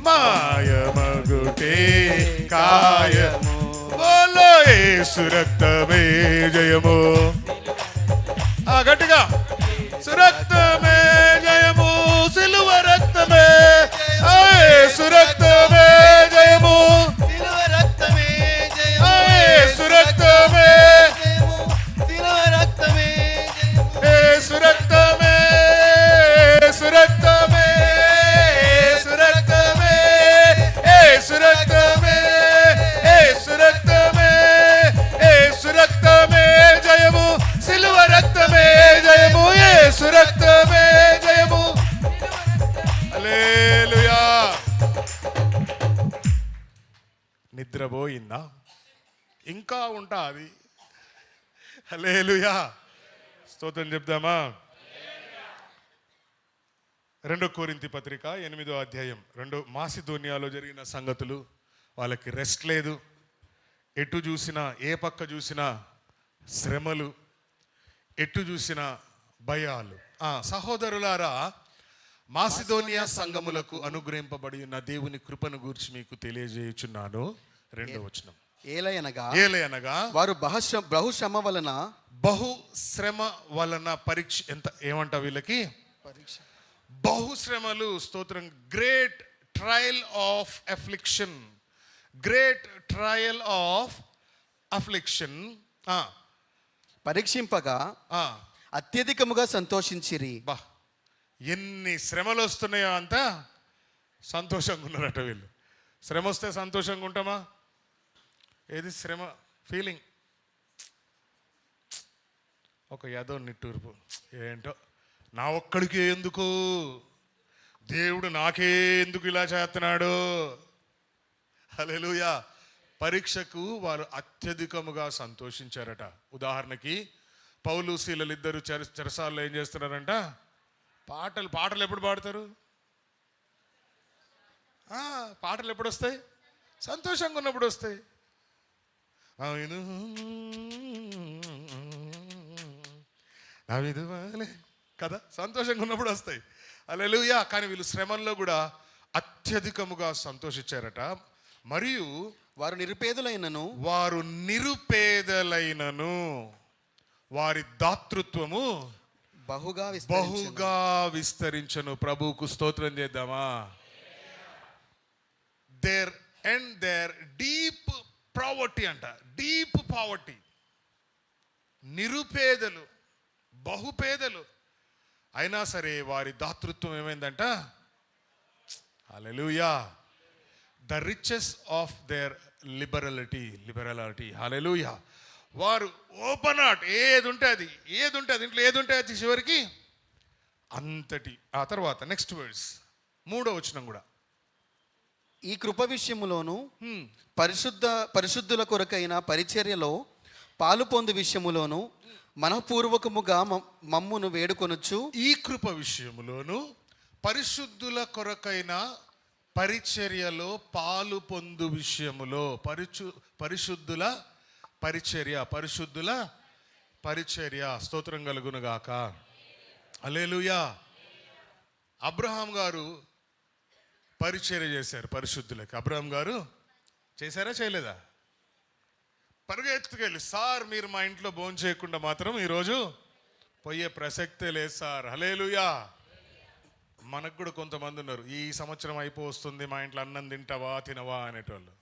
మాయమగుటే కాయము. బోలో యేసు రక్తమే జయము. గట్టిగా సురక్తమే జయము, సిలువ రక్తమే, యేసు రక్తమే జయము, సిలువ రక్తమే జయము, యేసు రక్తమే, సిలువ రక్తమే యేసు రక్తమే, యేసు రక్తమే. హల్లెలూయా. నిద్రపోయిందా? ఇంకా ఉంటా అది. హల్లెలూయా. స్తోత్రం చెప్దామా? 2 కొరింథీ పత్రిక 8వ అధ్యాయం. మాసిదోనియాలో జరిగిన సంగతులు. వాళ్ళకి రెస్ట్ లేదు, ఎటు చూసినా ఏ పక్క చూసినా శ్రమలు, ఎటు చూసినా భయాలు. సహోదరులారా, మాసిదోనియా సంఘములకు అనుగ్రహింపబడి ఉన్న దేవుని కృపను గూర్చి మీకు తెలియజేయుచున్నాను. 2వ వచనం. ఏలయనగా వారు బహుశ్రమ వలన బహుశ్రమ వలన పరీక్ష ఎంత ఏమంట వీళ్ళకి? బహుశ్రమలు. స్తోత్రం. Great trial of affliction. Great trial of affliction. పరీక్షింపగా అత్యధికముగా సంతోషించిరి. బా, ఎన్ని శ్రమలు వస్తున్నాయో అంత సంతోషంగా ఉన్నారట వీళ్ళు. శ్రమ వస్తే సంతోషంగా ఉంటామా? ఏది శ్రమ ఫీలింగ్? ఒక యాదో నిట్టూర్పు. ఏంటో నా ఒక్కడికే ఎందుకు, దేవుడు నాకే ఎందుకు ఇలా చేస్తున్నాడు? హల్లెలూయా. పరీక్షకు వారు అత్యధికముగా సంతోషించారట. ఉదాహరణకి పౌలు శీలలు ఇద్దరు చెరసాల్లో ఏం చేస్తున్నారంట? పాటలు ఎప్పుడు పాడతారు? పాటలు ఎప్పుడు వస్తాయి? సంతోషంగా ఉన్నప్పుడు వస్తాయి. కదా, సంతోషంగా ఉన్నప్పుడు వస్తాయి. హల్లెలూయా. కానీ వీళ్ళు శ్రమల్లో కూడా అత్యధికముగా సంతోషించారట. మరియు వారు నిరుపేదలైనను వారి దాతృత్వము బహుగా విస్తరించను. ప్రభువుకు స్తోత్రం చేద్దామా? దేర్ డీప్ పావర్టీ అంట. Deep poverty. నిరుపేదలు, బహుపేదలు అయినా సరే వారి దాతృత్వం ఏమైందంట? Hallelujah. The riches of their liberality. Hallelujah. వారు ఓపెన్ హార్ట్. ఏది ఉంటే అది ఇంట్లో ఏది ఉంటే అది చివరికి అంతటి. ఆ తర్వాత నెక్స్ట్ వర్డ్స్ 3వ వచనం కూడా. ఈ కృప విషయములోను పరిశుద్ధుల కొరకైన పరిచర్యలో పాలు పొందు విషయములోను మనఃపూర్వకముగా మమ్మును వేడుకొనొచ్చు. ఈ కృప విషయములోను పరిశుద్ధుల కొరకైన పరిచర్యలో పాలు పొందు విషయములో. పరిశుద్ధుల పరిచర్య. స్తోత్రం కలుగునుగాక. హల్లెలూయా. అబ్రహాం గారు పరిచర్య చేశారు పరిశుద్ధులకి. అబ్రహాం గారు చేశారా చేయలేదా? పరిగెత్తుకెళ్ళి, సార్ మీరు మా ఇంట్లో భోజనం చేయకుండా మాత్రం ఈరోజు పోయే ప్రసక్తే లేదు సార్. హల్లెలూయా. మనకు కూడా కొంతమంది ఉన్నారు, ఈ సంవత్సరం అయిపోతుంది మా ఇంట్లో అన్నం తినవా అనేటోళ్ళు.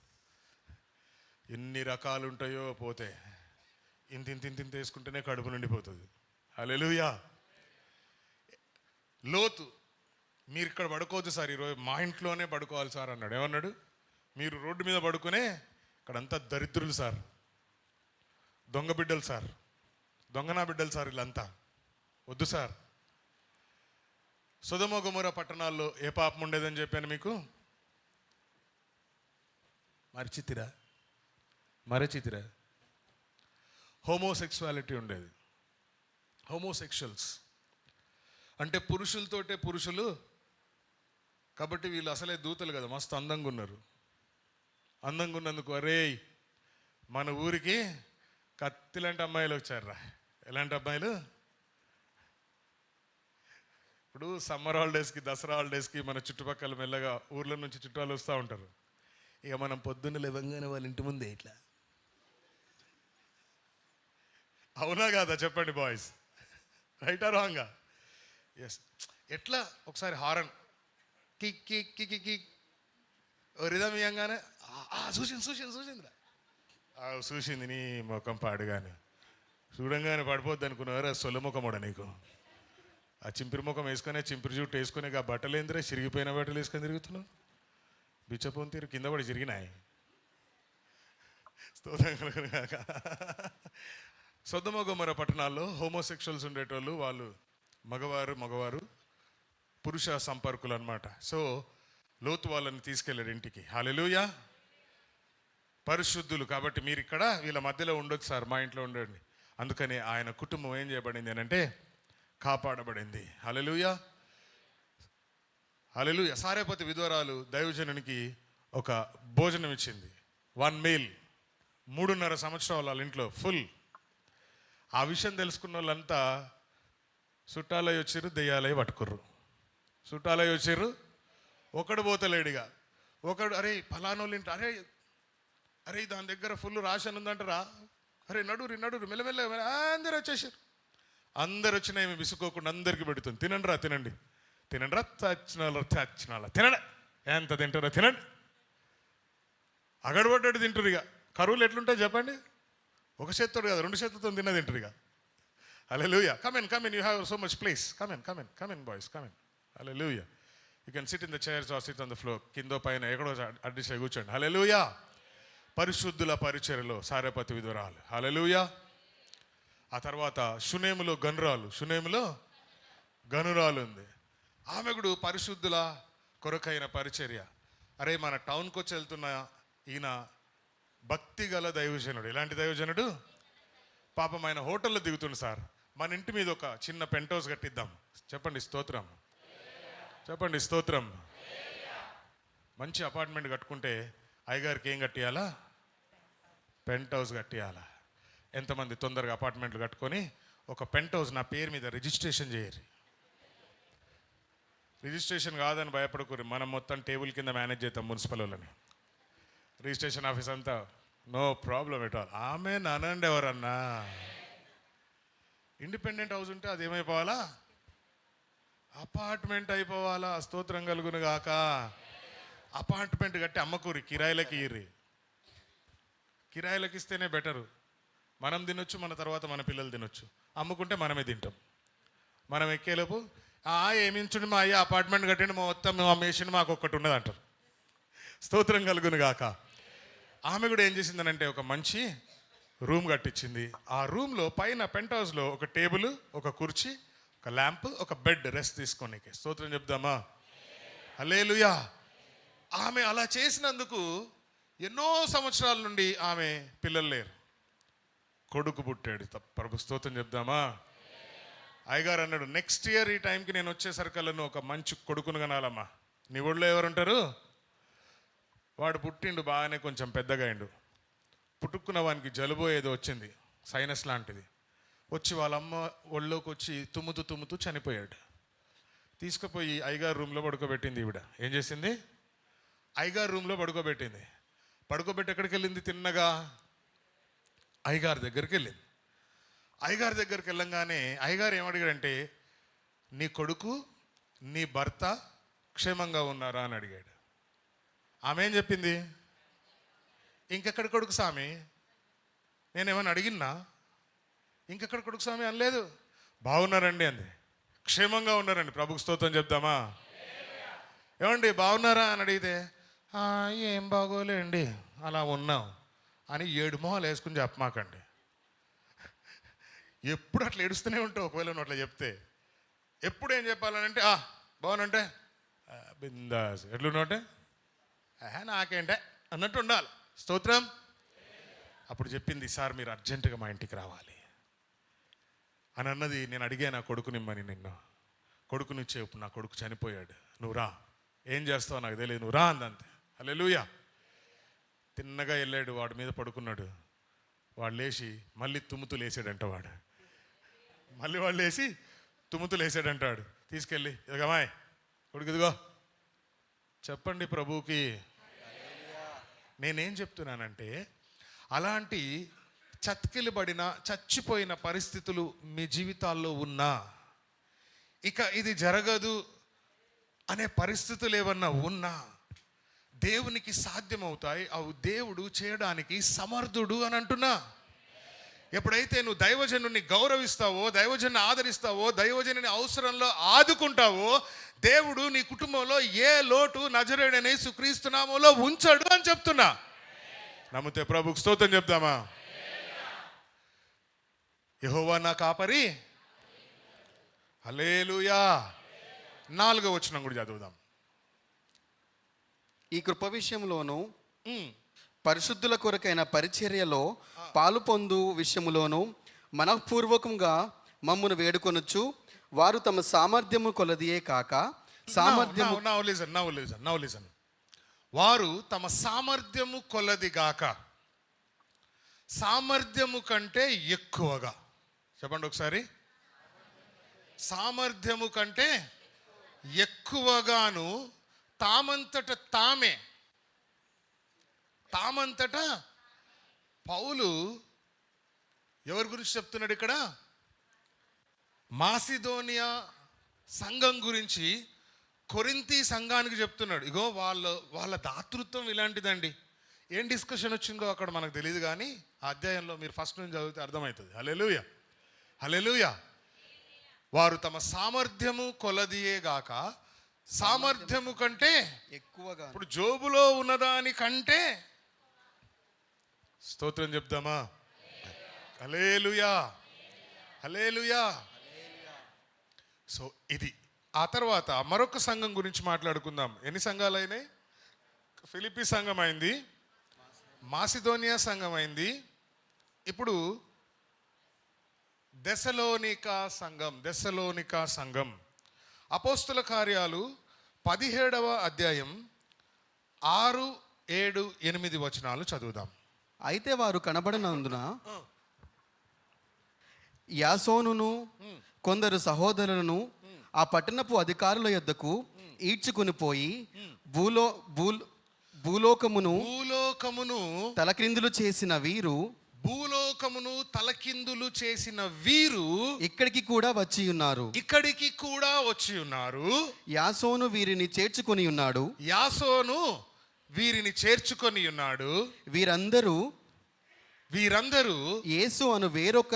ఎన్ని రకాలు ఉంటాయో పోతే ఇంత వేసుకుంటేనే కడుపు నిండిపోతుంది. హల్లెలూయా. లోతు, మీరు ఇక్కడ పడుకోవద్దు సార్, ఈరోజు మా ఇంట్లోనే పడుకోవాలి సార్ అన్నాడు. ఏమన్నాడు? మీరు రోడ్డు మీద పడుకునే ఇక్కడంతా దరిద్రులు సార్, దొంగ బిడ్డలు సార్, దొంగనా బిడ్డలు సార్, వీళ్ళంతా వద్దు సార్. సొదొమ గొమొర్రా పట్టణాల్లో ఏ పాపం ఉండేదని చెప్పాను మీకు? మరచితిరా? హోమోసెక్సువాలిటీ ఉండేది. హోమోసెక్షువల్స్ అంటే పురుషులతోటే పురుషులు కాబట్టి వీళ్ళు అసలే దూతలు కదా, మస్తు అందంగా ఉన్నారు. అందంగా ఉన్నందుకు అరే మన ఊరికి కత్తిలాంటి అమ్మాయిలు వచ్చారా. ఎలాంటి అమ్మాయిలు? ఇప్పుడు సమ్మర్ హాలిడేస్కి, దసరా హాలిడేస్కి మన చుట్టుపక్కల మెల్లగా ఊర్ల నుంచి చుట్టాలు వస్తూ ఉంటారు. ఇక మనం పొద్దున్న లేవంగానే వాళ్ళ ఇంటి ముందే ఇట్లా. అవునా కాదా చెప్పండి బాయ్స్? రైటా రాంగా? ఎస్. ఎట్లా ఒకసారి horn kick kick kick kick rhythm ఇయ్యంగానే చూసిందిరా చూసింది నీ ముఖం పాడుగానే. చూడంగానే పడిపోద్ది అనుకున్నారా? సొల్ల ముఖముడ నీకు. ఆ చింపిరి ముఖం వేసుకొని, చింపిరి జుట్టు వేసుకొని, ఆ బట్టలు ఏందిరా చిరిగిపోయిన బట్టలు వేసుకొని తిరుగుతున్నావు. బిచ్చపోని తీరు కింద పడి చిరిగినాయి. సొదొమ గొమొర్రా పట్టణాల్లో హోమోసెక్షువల్స్ ఉండేటోళ్ళు. వాళ్ళు మగవారు పురుష సంపర్కులు అన్నమాట. సో లోతు వాళ్ళని తీసుకెళ్ళాడు ఇంటికి. హల్లెలూయా. పరిశుద్ధులు కాబట్టి మీరు ఇక్కడ వీళ్ళ మధ్యలో ఉండొచ్చు సార్, మా ఇంట్లో ఉండండి. అందుకని ఆయన కుటుంబం ఏం చేయబడింది అని అంటే కాపాడబడింది. హల్లెలూయా, హల్లెలూయా. సారేపతి విధవరాలు దైవజనునికి ఒక భోజనం ఇచ్చింది, 1 మీల్. 3.5 సంవత్సరాలు వాళ్ళ ఇంట్లో ఫుల్. ఆ విషయం తెలుసుకున్న వాళ్ళంతా చుట్టాలయ్య వచ్చారు, దెయ్యాలయ్య పట్టుకుర్రు. చుట్టాలయ్య వచ్చారు, ఒకడు పోతలేడిగా. ఒకడు అరే ఫలానోళ్ళు ఇంట, అరే అరే దాని దగ్గర ఫుల్ రాషన్ ఉందంటారా, అరే నడురు నడురు మెల్లమెల్ల, అందరు వచ్చేసారు. అందరు వచ్చినా ఏమి విసుకోకుండా అందరికీ పెడుతుంది. తినండి రా, తినండి తినండి రా, చచ్చినాల తినండి, ఎంత తింటారో తినండి. అగడబడ్డాడు తింటారు. ఇక కరువులు ఎట్లుంటాయి చెప్పండి, ఒక చేత్తోడు కదా 2 చేతులతో తిన్న తింటారు ఇక. Hallelujah. Come in, you have so much place. Come in boys, come in. Hallelujah. You can sit in the chairs or sit on the floor. కిందో పైన ఎక్కడో అడ్డిస్లో కూర్చోండి. హల్లెలూయా. పరిశుద్ధుల పరిచర్యలో సారేపతి విధవరాలు. హల్లెలూయా. ఆ తర్వాత షునేములో గనురాలు ఉంది. ఆమె కూడా పరిశుద్ధుల కొరకైన పరిచర్య. అరే మన టౌన్కి వచ్చి వెళ్తున్న ఈయన భక్తి గల దైవజనుడు. ఎలాంటి దైవజనుడు? పాపం ఆయన హోటల్లో దిగుతుండు సార్. మన ఇంటి మీద ఒక చిన్న పెంట్ హౌస్ కట్టిద్దాం. చెప్పండి స్తోత్రం, చెప్పండి స్తోత్రం. మంచి అపార్ట్మెంట్ కట్టుకుంటే అయ్యగారికి ఏం కట్టియాలా? Pent house కట్టియాలా. ఎంతమంది తొందరగా అపార్ట్మెంట్లు కట్టుకొని ఒక పెంట్ హౌస్ నా పేరు మీద రిజిస్ట్రేషన్ చేయరు? రిజిస్ట్రేషన్ కాదని భయపడకూరి, మనం మొత్తం టేబుల్ కింద మేనేజ్ చేద్దాం మున్సిపల్ వాళ్ళని. రిజిస్ట్రేషన్ ఆఫీస్ అంతా నో ప్రాబ్లం ఎట్ ఆల్. ఆమె అనండి ఎవరన్నా. ఇండిపెండెంట్ హౌస్ ఉంటే అది ఏమైపోవాలా? అపార్ట్మెంట్ అయిపోవాలా. స్తోత్రం కలుగును గాక. అపార్ట్మెంట్ కట్టి అమ్మకూరి, కిరాయిలకి ఇర్రి. కిరాయిలకి ఇస్తేనే బెటరు. మనం తినొచ్చు, మన తర్వాత మన పిల్లలు తినొచ్చు. అమ్ముకుంటే మనమే తింటాం. మనం ఎక్కేలోపు ఏమించుండి మా అయ్య అపార్ట్మెంట్ కట్టండి, మొత్తం మా మేషన్ మాకు ఒక్కటి ఉన్నది అంటారు. స్తోత్రం కలుగును గాక. ఆమె కూడా ఏం చేసిందనంటే ఒక మంచి రూమ్ కట్టించింది. ఆ రూమ్లో పైన పెంట్ హౌస్లో ఒక టేబుల్, ఒక కుర్చీ, ఒక ల్యాంప్, ఒక బెడ్ రెస్ట్ తీసుకోనికి. స్తోత్రం చెప్దామా? హల్లెలూయా. ఆమె అలా చేసినందుకు ఎన్నో సంవత్సరాల నుండి ఆమె పిల్లలు లేరు. కొడుకు పుట్టాడు. ప్రభు స్తోత్రం చెప్దామా? అయ్యగారు అన్నాడు, నెక్స్ట్ ఇయర్ ఈ టైంకి నేను వచ్చేసరికల్లా నువ్వు ఒక మంచి కొడుకును కనాలమ్మా. నీ ఒళ్ళో ఎవరుంటారు? వాడు పుట్టిండు, బాగానే కొంచెం పెద్దగా అయిండు. పుట్టుకున్న వానికి జలుబు ఏదో వచ్చింది, సైనస్ లాంటిది వచ్చి వాళ్ళమ్మ ఒళ్ళోకి వచ్చి తుమ్ముతూ చనిపోయాడు. తీసుకుపోయి అయ్యగారు రూమ్లో పడుకోబెట్టింది. ఈవిడ ఏం చేసింది? అయ్యగారు రూమ్లో పడుకోబెట్టింది. పడుకోబెట్టి ఎక్కడికి వెళ్ళింది? తిన్నగా అయ్యగారి దగ్గరికి వెళ్ళింది. అయ్యగారి దగ్గరికి వెళ్ళంగానే అయ్యగారు ఏమడిగాడంటే, నీ కొడుకు నీ భర్త క్షేమంగా ఉన్నారా అని అడిగాడు. ఆమె ఏం చెప్పింది? ఇంకెక్కడ కొడుకు స్వామి, నేనేమన్నా అడిగినా? ఇంకెక్కడ కొడుకు స్వామి అనలేదు. బాగున్నారండి అంది. క్షేమంగా ఉన్నారండి. ప్రభుకు స్తోత్రం చెప్దామా? ఏమండి బాగున్నారా అని అడిగితే, ఏం బాగోలేండి అలా ఉన్నాం అని 7 మొహాలు వేసుకుని చెప్పమాకండి. ఎప్పుడు అట్లా ఏడుస్తూనే ఉంటావు. ఒకవేళ నువ్వు అట్లా చెప్తే ఎప్పుడు ఏం చెప్పాలనంటే, బాగునంటే బిందాస్, ఎట్లున్నావుంటే నాకేంటే అన్నట్టు ఉండాలి. స్తోత్రం. అప్పుడు చెప్పింది, సార్ మీరు అర్జెంటుగా మా ఇంటికి రావాలి అని అన్నది. నేను అడిగాను ఆ కొడుకునిమ్మని, నిన్ను కొడుకునిచ్చే, ఇప్పుడు నా కొడుకు చనిపోయాడు, నువ్వు రా, ఏం చేస్తావు నాకు తెలియదు, నువ్వు రా అందంతే. హల్లెలూయా. తిన్నగా వెళ్ళాడు, వాడి మీద పడుకున్నాడు. వాడు లేచి మళ్ళీ తుమ్ముతూ లేసాడంట. వాడు లేచి తుమ్ముతూ లేసాడంటాడు. తీసుకెళ్ళి ఇదిగమాయ్ కొడుకు ఇదిగో చెప్పండి ప్రభువుకి. నేనేం చెప్తున్నానంటే, అలాంటి చతికిలబడిన చచ్చిపోయిన పరిస్థితులు మీ జీవితాల్లో ఉన్నా, ఇక ఇది జరగదు అనే పరిస్థితులు ఏమన్నా ఉన్నా దేవునికి సాధ్యమవుతాయి. అవి దేవుడు చేయడానికి సమర్థుడు అని అంటున్నా. ఎప్పుడైతే నువ్వు దైవజనుని గౌరవిస్తావో, దైవజనుని ఆదరిస్తావో, దైవజనుని అవసరంలో ఆదుకుంటావో, దేవుడు నీ కుటుంబంలో ఏ లోటు నజరేయుడైన యేసుక్రీస్తు నామములో ఉంచడు అని చెప్తున్నా. నమ్మితే ప్రభువుకు స్తోత్రం చెప్దామా? యెహోవా నా కాపరి. హల్లెలూయా. 4వ వచనం కూడా చదువుదాం. ఈ కృప విషయంలోను ఉమ్. పరిశుద్ధుల కొరకైన పరిచర్యలో పాలు పొందు విషయములోను మనఃపూర్వకంగా మమ్మును వేడుకొనొచ్చు. వారు తమ సామర్థ్యము కొలదియే కాక సామర్థ్యము Now listen. వారు తమ సామర్థ్యము కొలదిగాక సామర్థ్యము కంటే ఎక్కువగా, చెప్పండి ఒకసారి, సామర్థ్యము కంటే ఎక్కువగాను తామంతట పౌలు ఎవరి గురించి చెప్తున్నాడు ఇక్కడ? మాసిదోనియా సంఘం గురించి కొరింథీ సంఘానికి చెప్తున్నాడు. ఇగో వాళ్ళ దాతృత్వం ఇలాంటిదండి. ఏం డిస్కషన్ వచ్చిందో అక్కడ మనకు తెలియదు, కానీ ఆ అధ్యాయంలో మీరు ఫస్ట్ నుంచి చదివితే అర్థమవుతుంది. హల్లెలూయా. వారు తమ సామర్థ్యము కొలదియే గాక సామర్థ్యము కంటే ఎక్కువగా. ఇప్పుడు జోబులో ఉన్నదానికంటే స్తోత్రం చెప్దామా? హల్లెలూయా. సో ఇది. ఆ తర్వాత మరొక సంఘం గురించి మాట్లాడుకుందాం. ఎన్ని సంఘాలు అయినాయి? ఫిలిప్పీ సంఘం అయింది, మాసిదోనియా సంఘం అయింది, ఇప్పుడు దెసలోనికా సంఘం. అపోస్తుల కార్యాలు 17వ అధ్యాయం 6, 7, 8 వచనాలు చదువుదాం. అయితే వారు కనబడినందున యాసోనును కొందరు సహోదరులను ఆ పట్టణపు అధికారుల యొద్దకు ఈడ్చుకుని పోయి భూలోకమును తలక్రిందులు చేసిన వీరు ఇక్కడికి కూడా వచ్చి ఉన్నారు. యాసోను వీరిని చేర్చుకొని ఉన్నాడు. వీరందరూ యేసు అను వేరొక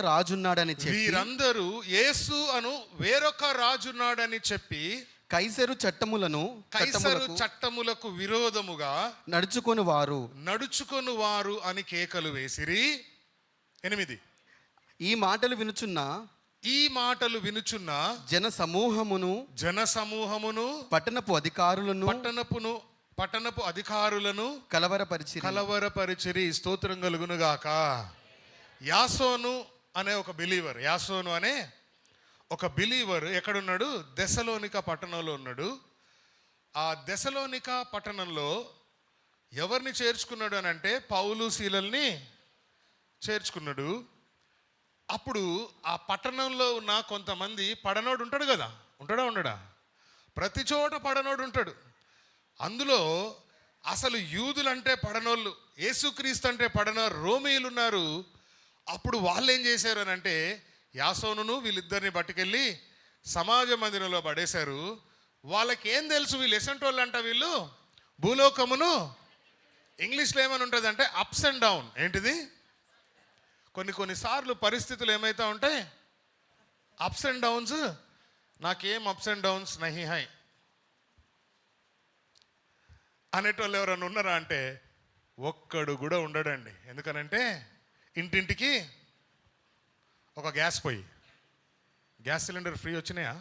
రాజున్నాడని చెప్పి కైసరు చట్టములకు విరోధముగా నడుచుకొని వారు అని కేకలు వేసిరి. 8 ఈ మాటలు వినుచున్న జన సమూహమును పట్టణపు అధికారులను కలవరపరిచిరి. స్తోత్రం కలుగునుగాక. యాసోను అనే ఒక బిలీవర్ ఎక్కడున్నాడు? దెసలోనికా పట్టణంలో ఉన్నాడు. ఆ దెసలోనికా పట్టణంలో ఎవరిని చేర్చుకున్నాడు అని అంటే పౌలు శీలల్ని చేర్చుకున్నాడు. అప్పుడు ఆ పట్టణంలో ఉన్న కొంతమంది పడనోడు ఉంటాడు కదా, ఉండడా? ప్రతి చోట పడనోడు ఉంటాడు. అందులో అసలు యూదులంటే పడనోళ్ళు, యేసుక్రీస్తు అంటే పడనోరు రోమీయులు ఉన్నారు. అప్పుడు వాళ్ళు ఏం చేశారు అని అంటే యాసోనును వీళ్ళిద్దరిని పట్టుకెళ్ళి సమాజ మందిరంలో పడేశారు. వాళ్ళకి ఏం తెలుసు, వీళ్ళు ఎసంటోళ్ళు అంట, వీళ్ళు భూలోకమును, ఇంగ్లీష్లో ఏమని ఉంటుంది అంటే అప్స్ అండ్ డౌన్. ఏంటిది? కొన్నిసార్లు పరిస్థితులు ఏమైతే ఉంటాయి, అప్స్ అండ్ డౌన్స్. నాకేం అప్స్ అండ్ డౌన్స్ నహి హై అనేటోళ్ళు ఎవరైనా ఉన్నారా అంటే ఒక్కడు కూడా ఉండడండి. ఎందుకనంటే ఇంటింటికి ఒక గ్యాస్ సిలిండర్ ఫ్రీ వచ్చినాయా?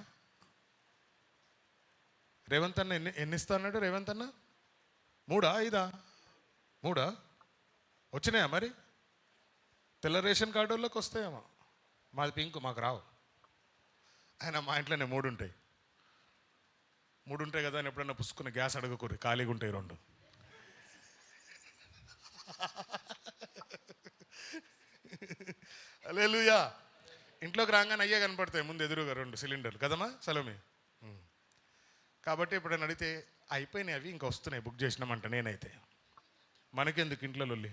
రేవంత్ అన్న ఎన్ని ఇస్తా అన్నాడు? రేవంత్ అన్న 3, 5 వచ్చినాయా? మరి తెల్ల రేషన్ కార్డు వాళ్ళకి వస్తాయేమో, మాది పింక్, మాకు రావు. ఆయన మా ఇంట్లోనే 3 ఉంటాయి కదా అని ఎప్పుడన్నా పుసుకున్న గ్యాస్ అడగకూరి, ఖాళీగా ఉంటాయి 2. హల్లెలూయా. ఇంట్లోకి రాగానే అయ్యే కనపడతాయి ముందు ఎదురుగా 2 సిలిండర్లు కదమ్మా సలోమి. కాబట్టి ఎప్పుడైనా అడిగితే అయిపోయినాయి అవి, ఇంకా వస్తున్నాయి, బుక్ చేసినామంట. నేనైతే మనకెందుకు ఇంట్లో లొల్లి,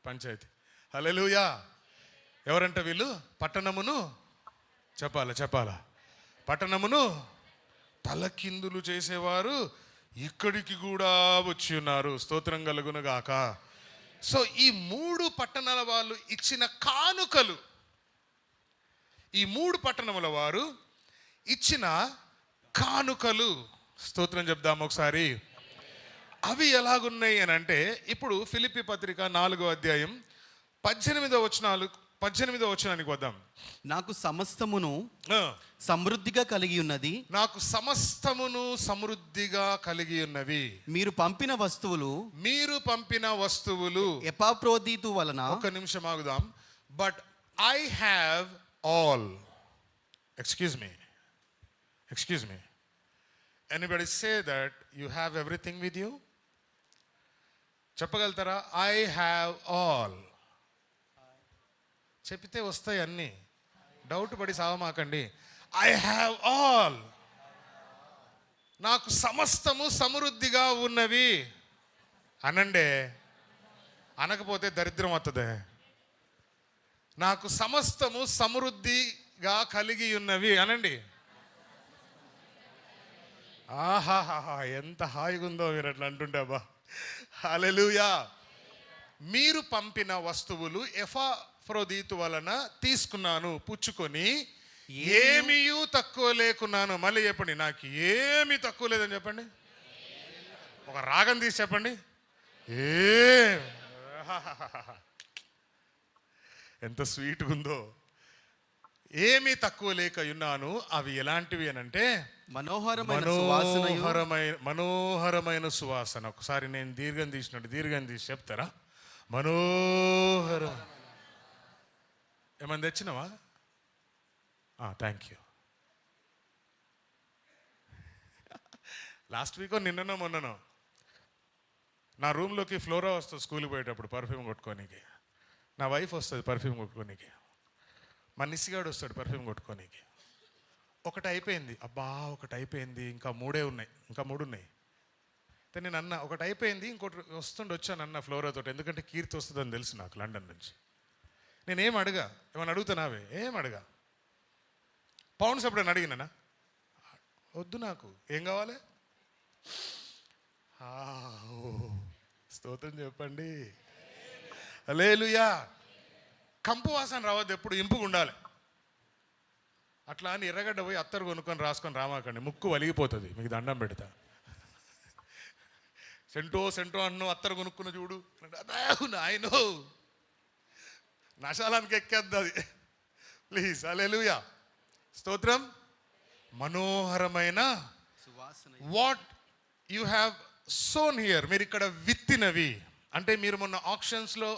పంచాయతీ. హల్లెలూయా. ఎవరంట వీళ్ళు? పట్టణమును చెప్పాలా పట్టణమును తలకిందులు చేసేవారు ఇక్కడికి కూడా వచ్చి ఉన్నారు. స్తోత్రం కలుగునుగాక. సో ఈ 3 పట్టణాల వాళ్ళు ఇచ్చిన కానుకలు, ఈ 3 పట్టణముల వారు ఇచ్చిన కానుకలు, స్తోత్రం చెప్దాం ఒకసారి. అవి ఎలాగున్నాయి అని అంటే ఇప్పుడు ఫిలిప్పీ పత్రిక 4వ అధ్యాయం 18వ వచనాలు 18వ వచనానికి వద్దాం. నాకు సమస్తమును ఆ, సమృద్ధిగా కలిగి ఉన్నది. నాకు సమస్తమును సమృద్ధిగా కలిగి ఉన్నవి. మీరు పంపిన వస్తువులు మీరు పంపిన వస్తువులు. ఎపాఫ్రోదీతు వలన ఒక నిమిషం ఆగుదాం. But I have all. Excuse me. Anybody say that you have everything with you? చెప్పగలుగుతారా? I have all. చెప్తే వస్తాయి అన్నీ, డౌట్ పడి సావమాకండి. I have all. నాకు సమస్తము సమృద్ధిగా ఉన్నవి అనండే. అనకపోతే దరిద్రం వస్తుంది. నాకు సమస్తము సమృద్ధిగా కలిగి ఉన్నవి అనండి. ఆహాహా, ఎంత హాయిగా ఉందో మీరు అట్లా అంటుంటే. అబ్బా, హల్లెలూయా. మీరు పంపిన వస్తువులు ఎపాఫ్రోదీతు వలన తీసుకున్నాను, పుచ్చుకొని ఏమీయూ తక్కువ లేకున్నాను. మళ్ళీ చెప్పండి, నాకు ఏమీ తక్కువ లేదని చెప్పండి. ఒక రాగం తీసి చెప్పండి. ఎంత స్వీట్గా ఉందో. ఏమీ తక్కువ లేక ఉన్నాను. అవి ఎలాంటివి అని అంటే మనోహరమైన సువాసన. ఒకసారి నేను దీర్ఘం తీసి చెప్తారా? మనోహరం. ఏమన్నా తెచ్చినావా? Thank you. లాస్ట్ వీక్ నిన్ననో మొన్ననో నా రూమ్లోకి ఫ్లోరా వస్తుంది స్కూల్కి పోయేటప్పుడు పర్ఫ్యూమ్ కొట్టుకోనికి. నా వైఫ్ వస్తుంది పర్ఫ్యూమ్ కొట్టుకోనికి. మా నిస్సిగాడు వస్తాడు పర్ఫ్యూమ్ కొట్టుకోనికి. ఒకటి అయిపోయింది. ఒకటి అయిపోయింది, ఇంకా మూడు ఉన్నాయి. అయితే నేను అన్న ఒకటి అయిపోయింది, ఇంకోటి వచ్చాను అన్న ఫ్లోరాతో. ఎందుకంటే కీర్తి వస్తుందని తెలుసు నాకు లండన్ నుంచి. నేనేం అడగా, ఏమన్నా అడుగుతానావే? ఏం అడగా. పౌండ్స్ ఎప్పుడైనా అడిగినానా? వద్దు. నాకు ఏం కావాలి? స్తోత్రం చెప్పండి. హల్లెలూయా. కంపు వాసన రావద్దు, ఎప్పుడు ఇంపుగా ఉండాలి. అట్లా అని ఎర్రగడ్డ పోయి అత్తరు కొనుక్కొని రాసుకొని రామాకండి, ముక్కు వలిగిపోతుంది. మీకు దండం పెడతా. సెంటో అన్ను అత్తరు కొనుక్కున్న చూడు, నాయనో నశాలానికి ఎక్కేద్ది అది. ప్లీజ్. హల్లెలూయా. స్తోత్రం. మనోహరమైన what you have sown here. మీరు ఇక్కడ విత్తినవి అంటే మీరు మొన్న ఆక్షన్స్లో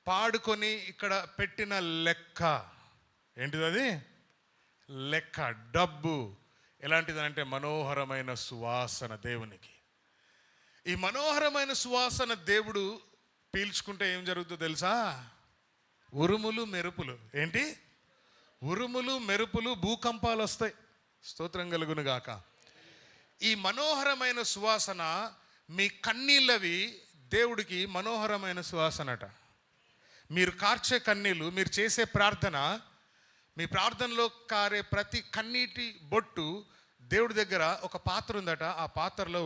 పాడుకొని ఇక్కడ పెట్టిన లెక్క. ఏంటిది అది? లెక్క. డబ్బు ఎలాంటిదంటే మనోహరమైన సువాసన దేవునికి. ఈ మనోహరమైన సువాసన దేవుడు పీల్చుకుంటే ఏం జరుగుతుందో తెలుసా? ఉరుములు మెరుపులు. ఏంటి? ఉరుములు మెరుపులు, భూకంపాలు వస్తాయి. స్తోత్రం కలుగును గాక. ఈ మనోహరమైన సువాసన మీ కన్నీళ్ళవి దేవుడికి మనోహరమైన సువాసనట. మీరు కార్చే కన్నీళ్ళు, మీరు చేసే ప్రార్థన, మీ ప్రార్థనలో కారే ప్రతి కన్నీటి బొట్టు దేవుడి దగ్గర ఒక పాత్ర ఉందట. ఆ పాత్రలో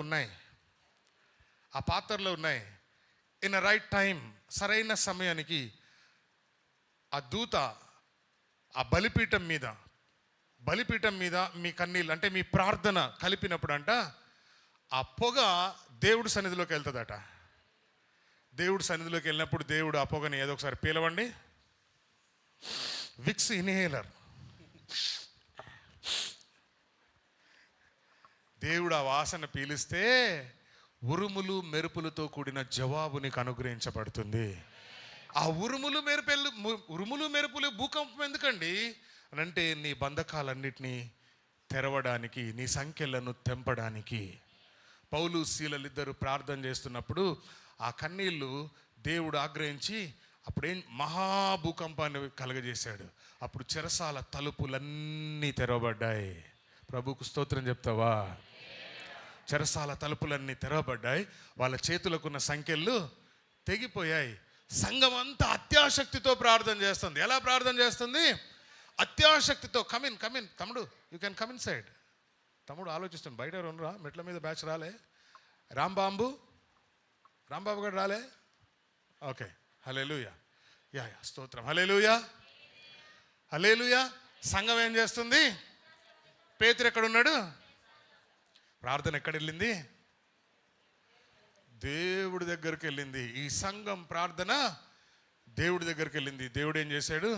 ఉన్నాయి. ఇన్ అ రైట్ టైం, సరైన సమయానికి ఆ దూత ఆ బలిపీఠం మీద మీ కన్నీళ్ళు అంటే మీ ప్రార్థన కలిపినప్పుడు అంట ఆ పొగ దేవుడి సన్నిధిలోకి వెళ్తుందట. దేవుడి సన్నిధిలోకి వెళ్ళినప్పుడు దేవుడు ఆ పొగని ఏదో ఒకసారి పీలవండి. Vicks inhaler. దేవుడు ఆ వాసన పీలిస్తే ఉరుములు మెరుపులతో కూడిన జవాబు నీకు అనుగ్రహించబడుతుంది. ఆ ఉరుములు మెరుపులు భూకంపం ఎందుకండి అనంటే నీ బంధకాలన్నిటినీ తెరవడానికి, నీ సంఖ్యలను తెంపడానికి. పౌలు శీలలిద్దరూ ప్రార్థన చేస్తున్నప్పుడు ఆ కన్నీళ్ళు దేవుడు ఆగ్రహించి అప్పుడేం మహాభూకంపాన్ని కలగజేశాడు. అప్పుడు చెరసాల తలుపులన్నీ తెరవబడ్డాయి. ప్రభుకు స్తోత్రం చెప్తావా? చెరసాల తలుపులన్నీ తెరవబడ్డాయి. వాళ్ళ చేతులకున్న సంఖ్యలు తెగిపోయాయి. సంఘం అంతా అత్యాశక్తితో ప్రార్థన చేస్తుంది. ఎలా ప్రార్థన చేస్తుంది? అత్యాశక్తితో. కమిన్ తమ్ముడు, you can come in side. తమ్ముడు ఆలోచిస్తుంది, బయట రా, మెట్ల మీద బ్యాచ్ రాలే. రాంబాబు గారు రాలే. ఓకే. హల్లెలూయా. యా స్తోత్రం. హల్లెలూయా. సంఘం ఏం చేస్తుంది? పేతురు ఎక్కడున్నాడు? ప్రార్థన ఎక్కడ వెళ్ళింది? దేవుడి దగ్గరికి వెళ్ళింది. ఈ సంఘం ప్రార్థన దేవుడి దగ్గరికి వెళ్ళింది. దేవుడు ఏం చేశాడు?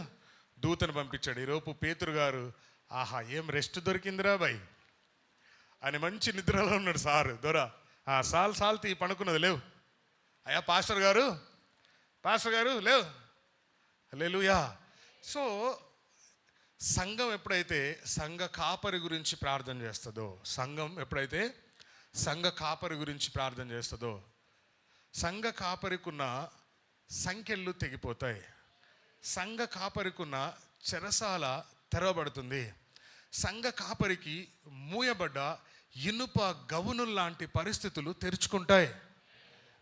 దూతను పంపించాడు. ఈరోజు పేతురు గారు, ఆహా ఏం రెస్ట్ దొరికిందిరా బాయ్ అని మంచి నిద్రలో ఉన్నాడు. సారు దొరా సాల్ తీ పనుకున్నది లేవు. అయ్యా పాస్టర్ గారు లేవు. హల్లెలూయా. సో సంఘం ఎప్పుడైతే సంఘ కాపరి గురించి ప్రార్థన చేస్తుందో, సంఘ కాపరి గురించి ప్రార్థన చేస్తుందో, సంఘ కాపరికున్న సంఖ్యలు తెగిపోతాయి. సంఘ కాపరికున్న చెరసాల తెరవబడుతుంది. సంఘ కాపరికి మూయబడ్డ ఇనుప గవునుల్లాంటి పరిస్థితులు తెరుచుకుంటాయి.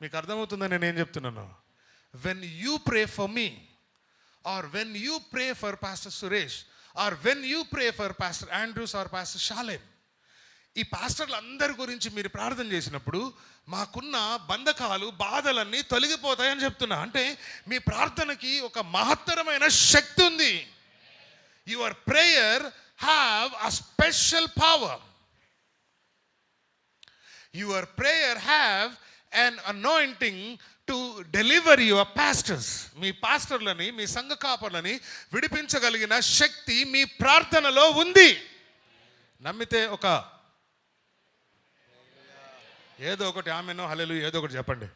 మీకు అర్థమవుతుందని నేనేం చెప్తున్నాను? When you pray for me, or when you pray for pastor Suresh, or when you pray for pastor Andrews or pastor Shalem, ఈ పాస్టర్లు అందరి గురించి మీరు ప్రార్థన చేసినప్పుడు మాకున్న బంధకాలు బాధలన్నీ తొలగిపోతాయని చెప్తున్నా. అంటే మీ ప్రార్థనకి ఒక మహత్తరమైన శక్తి ఉంది. Your prayer have a special power. Your prayer have an anointing to deliver your pastors. మీ పాస్టర్లని, మీ సంఘ కాపర్లని విడిపించగలిగిన శక్తి మీ ప్రార్థనలో ఉంది. నమ్మితే ఏదో ఒకటి ఆమెనో హల్లెలూయా ఏదో ఒకటి చెప్పండి.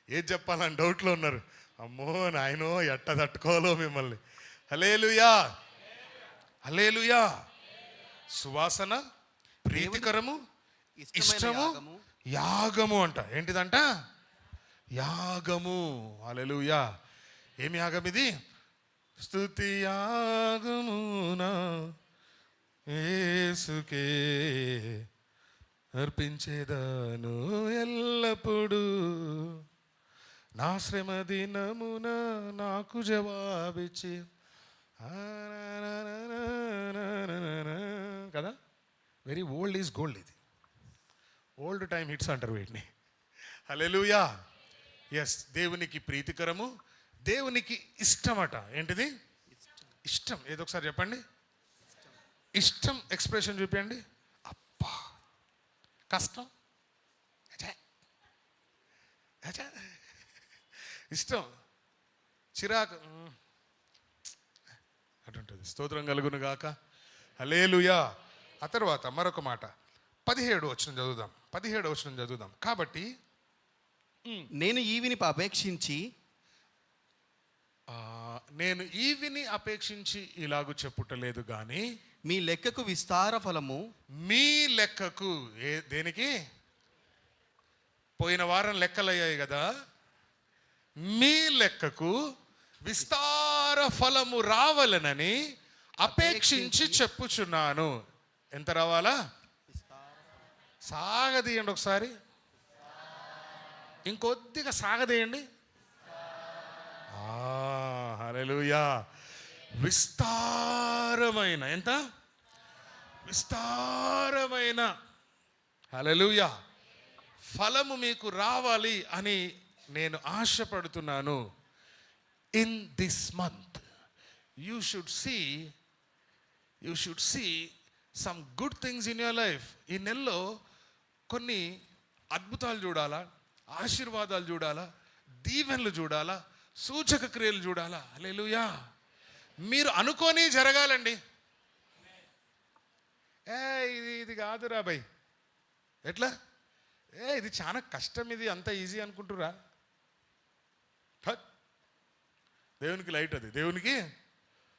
ఏది చెప్పాలని డౌట్లో ఉన్నారు. అమ్మో నాయనో ఎట్ట తట్టుకోవాలో మిమ్మల్ని. హల్లెలూయా, హల్లెలూయా. సువాసన, ప్రీతికరము, ఇష్టము, యాగము అంట. ఏంటిదంట? యాగము. హల్లెలూయా. ఏమి యాగం ఇది? స్తుతి యాగమునా యేసుకే అర్పించేదాను ఎల్లప్పుడు, నా శ్రమ దినమున నాకు జవాబిచ్చి కదా. Very old is gold. ఇది ఓల్డ్ టైమ్ హిట్స్ అంటారు వీటిని. హల్లెలూయా. ఎస్, దేవునికి ప్రీతికరము, దేవునికి ఇష్టమట. ఏంటిది? ఇష్టం. ఏదో ఒకసారి చెప్పండి. ఇష్టం ఎక్స్ప్రెషన్ చూపించండి. అబ్బా కష్టం, ఇష్టం, చిరాకు అటుంటుంది. స్తోత్రం కలుగును గాక. హల్లెలూయా. ఆ తర్వాత మరొక మాట 17వ వచనం చదువుదాం. కాబట్టి నేను ఈవిని అపేక్షించి ఇలాగూ చెప్పుటలేదు గాని మీ లెక్కకు విస్తార ఫలము, మీ లెక్కకు దేనికి? పోయిన వారం లెక్కలయ్యాయి కదా. మీ లెక్కకు విస్తార ఫలము రావాలనని అపేక్షించి చెప్పుచున్నాను. ఎంత రావాలా? సాగదీయండి ఒకసారి, ఇంకొద్దిగా సాగదీయండి. హల్లెలూయా. విస్తారమైన, ఎంత విస్తారమైన హల్లెలూయా ఫలము మీకు రావాలి అని నేను ఆశపడుతున్నాను. In this month you should see some good things in your life. ఈ నెలలో కొన్ని అద్భుతాలు చూడాలా, ఆశీర్వాదాలు చూడాలా, దీవెనలు చూడాలా, సూచక క్రియలు చూడాలా. హల్లెలూయా. మీరు అనుకోని జరగాలండి. ఇది కాదురా భయ్, ఎట్లా? ఇది చాలా కష్టం, ఇది అంత ఈజీ అనుకుంటురా. దేవునికి లైట్ అది. దేవునికి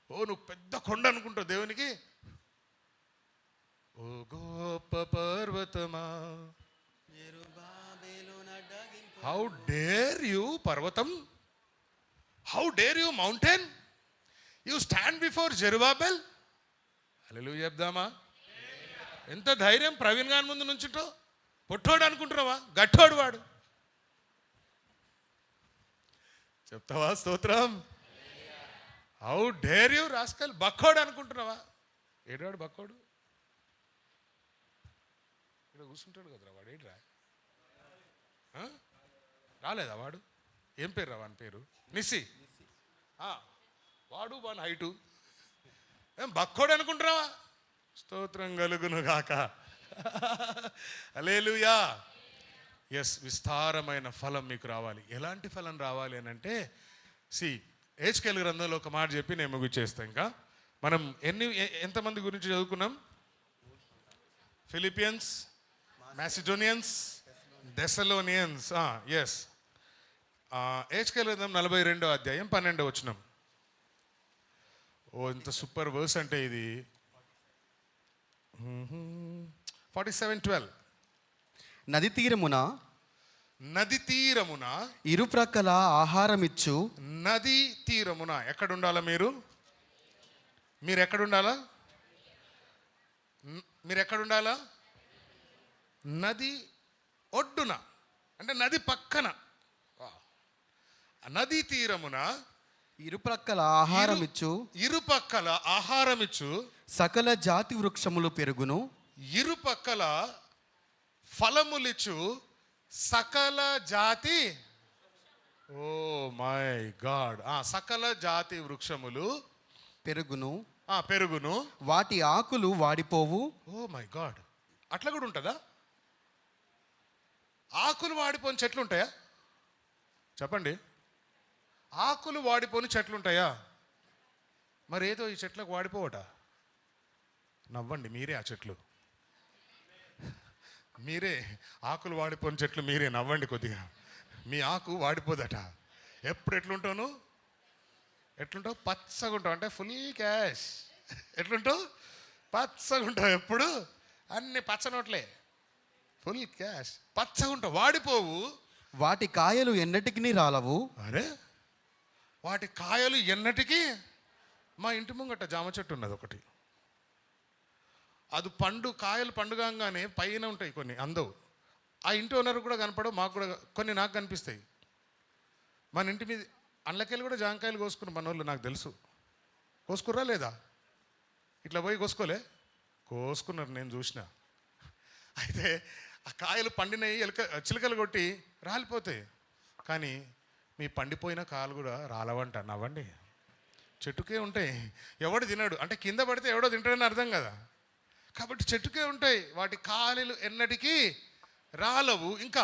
నువ్వు పెద్ద కొండ అనుకుంటావు. దేవునికి ఓ గొప్ప పర్వతమా, హౌ డేర్ యూ పర్వతం, how dare you mountain, you stand before Zerubbabel. Hallelujah చెప్దామా? ఎంత ధైర్యం ప్రవీణ్ గారి ముందు నుంచుంటో. పొట్టోడు అనుకుంటున్నావా? గట్టోడు వాడు. చెప్తావా స్తోత్రం? How dare you rascal. బక్కోడు అనుకుంటున్నావా? ఏడాడు బక్కోడు? ఇక్కడ కూర్చుంటాడు కదరా వాడు. ఏడ్రా రాలేదా వాడు? ఏం పేరు రా వాని పేరు? నిస్సి. వాడు వాని హైటు. ఏం బక్కోడు అనుకుంటున్నావా? స్తోత్రం కలుగును గాక. హల్లెలూయా. ఎస్, విస్తారమైన ఫలం మీకు రావాలి. ఎలాంటి ఫలం రావాలి అని అంటే, హెచ్కేల్ గ్రంథంలో ఒక మాట చెప్పి నేను ముగిచేస్తాను. ఇంకా మనం ఎంతమంది గురించి చదువుకున్నాం? Philippians, Macedonians, Thessalonians. ఎస్, హెచ్కేల్ గ్రంథం 42వ అధ్యాయం 12వ వచనం. ఓ, ఇంత సూపర్ వర్స్ అంటే ఇది. 47:12. నది తీరమున నది తీరమున, ఇరుప్రక్కల ఆహారమిచ్చు. నది తీరమున ఎక్కడ ఉండాలా మీరు? మీరు ఎక్కడుండాలా? మీరు ఎక్కడుండాలా? నది ఒడ్డున, అంటే నది పక్కన, నది తీరమున ఇరుప్రక్కల ఆహారమిచ్చు. ఇరుపక్కల ఆహారమిచ్చు. సకల జాతి వృక్షములు పెరుగును. ఇరుపక్కల ఫలములిచ్చు సకల జాతి, ఓ మై గాడ్, సకల జాతి వృక్షములు పెరుగును. పెరుగును. వాటి ఆకులు వాడిపోవు. ఓ మై గాడ్, అట్లా కూడా ఉంటుందా? ఆకులు వాడిపోని చెట్లు ఉంటాయా? చెప్పండి. ఆకులు వాడిపోని చెట్లు ఉంటాయా? మరి ఏదో ఈ చెట్లకు వాడిపోవట. నవ్వండి, మీరే ఆ చెట్లు, మీరే ఆకులు వాడిపోని చెట్లు, మీరే నవ్వండి కొద్దిగా. మీ ఆకు వాడిపోదట. ఎప్పుడు ఎట్లుంటావు? ఎట్లుంటావు? పచ్చగా ఉంటావు, అంటే ఫుల్ క్యాష్. ఎట్లుంటావు? పచ్చగా ఉంటావు. ఎప్పుడు అన్ని పచ్చ నోట్లే, ఫుల్ క్యాష్, పచ్చగా ఉంటావు, వాడిపోవు. వాటి కాయలు ఎన్నటికి రాలవు. అరే, వాటి కాయలు ఎన్నటికీ. మా ఇంటి ముంగట జామ చెట్టు ఉన్నది ఒకటి. అది కాయలు పండుగంగానే పైన ఉంటాయి కొన్ని, అందవు. ఆ ఇంటి ఓనర్ కూడా కనపడవు, మాకు కూడా కొన్ని నాకు కనిపిస్తాయి. మన ఇంటి మీద అండ్లకెళ్ళి కూడా జాంకాయలు కోసుకున్నారు మన వాళ్ళు, నాకు తెలుసు. కోసుకుర్రా లేదా? ఇట్లా పోయి కోసుకున్నారు, నేను చూసిన. అయితే ఆ కాయలు పండినవి చిలకలు కొట్టి రాలిపోతాయి. కానీ మీ పండిపోయిన కాయలు కూడా రాలవంట. నవ్వండి, చెట్టుకే ఉంటాయి. ఎవడు తినడు, అంటే కింద పడితే ఎవడో తింటాడని అర్థం కదా. కాబట్టి చెట్టుకే ఉంటాయి, వాటి కాయలు ఎన్నటికీ రాలవు. ఇంకా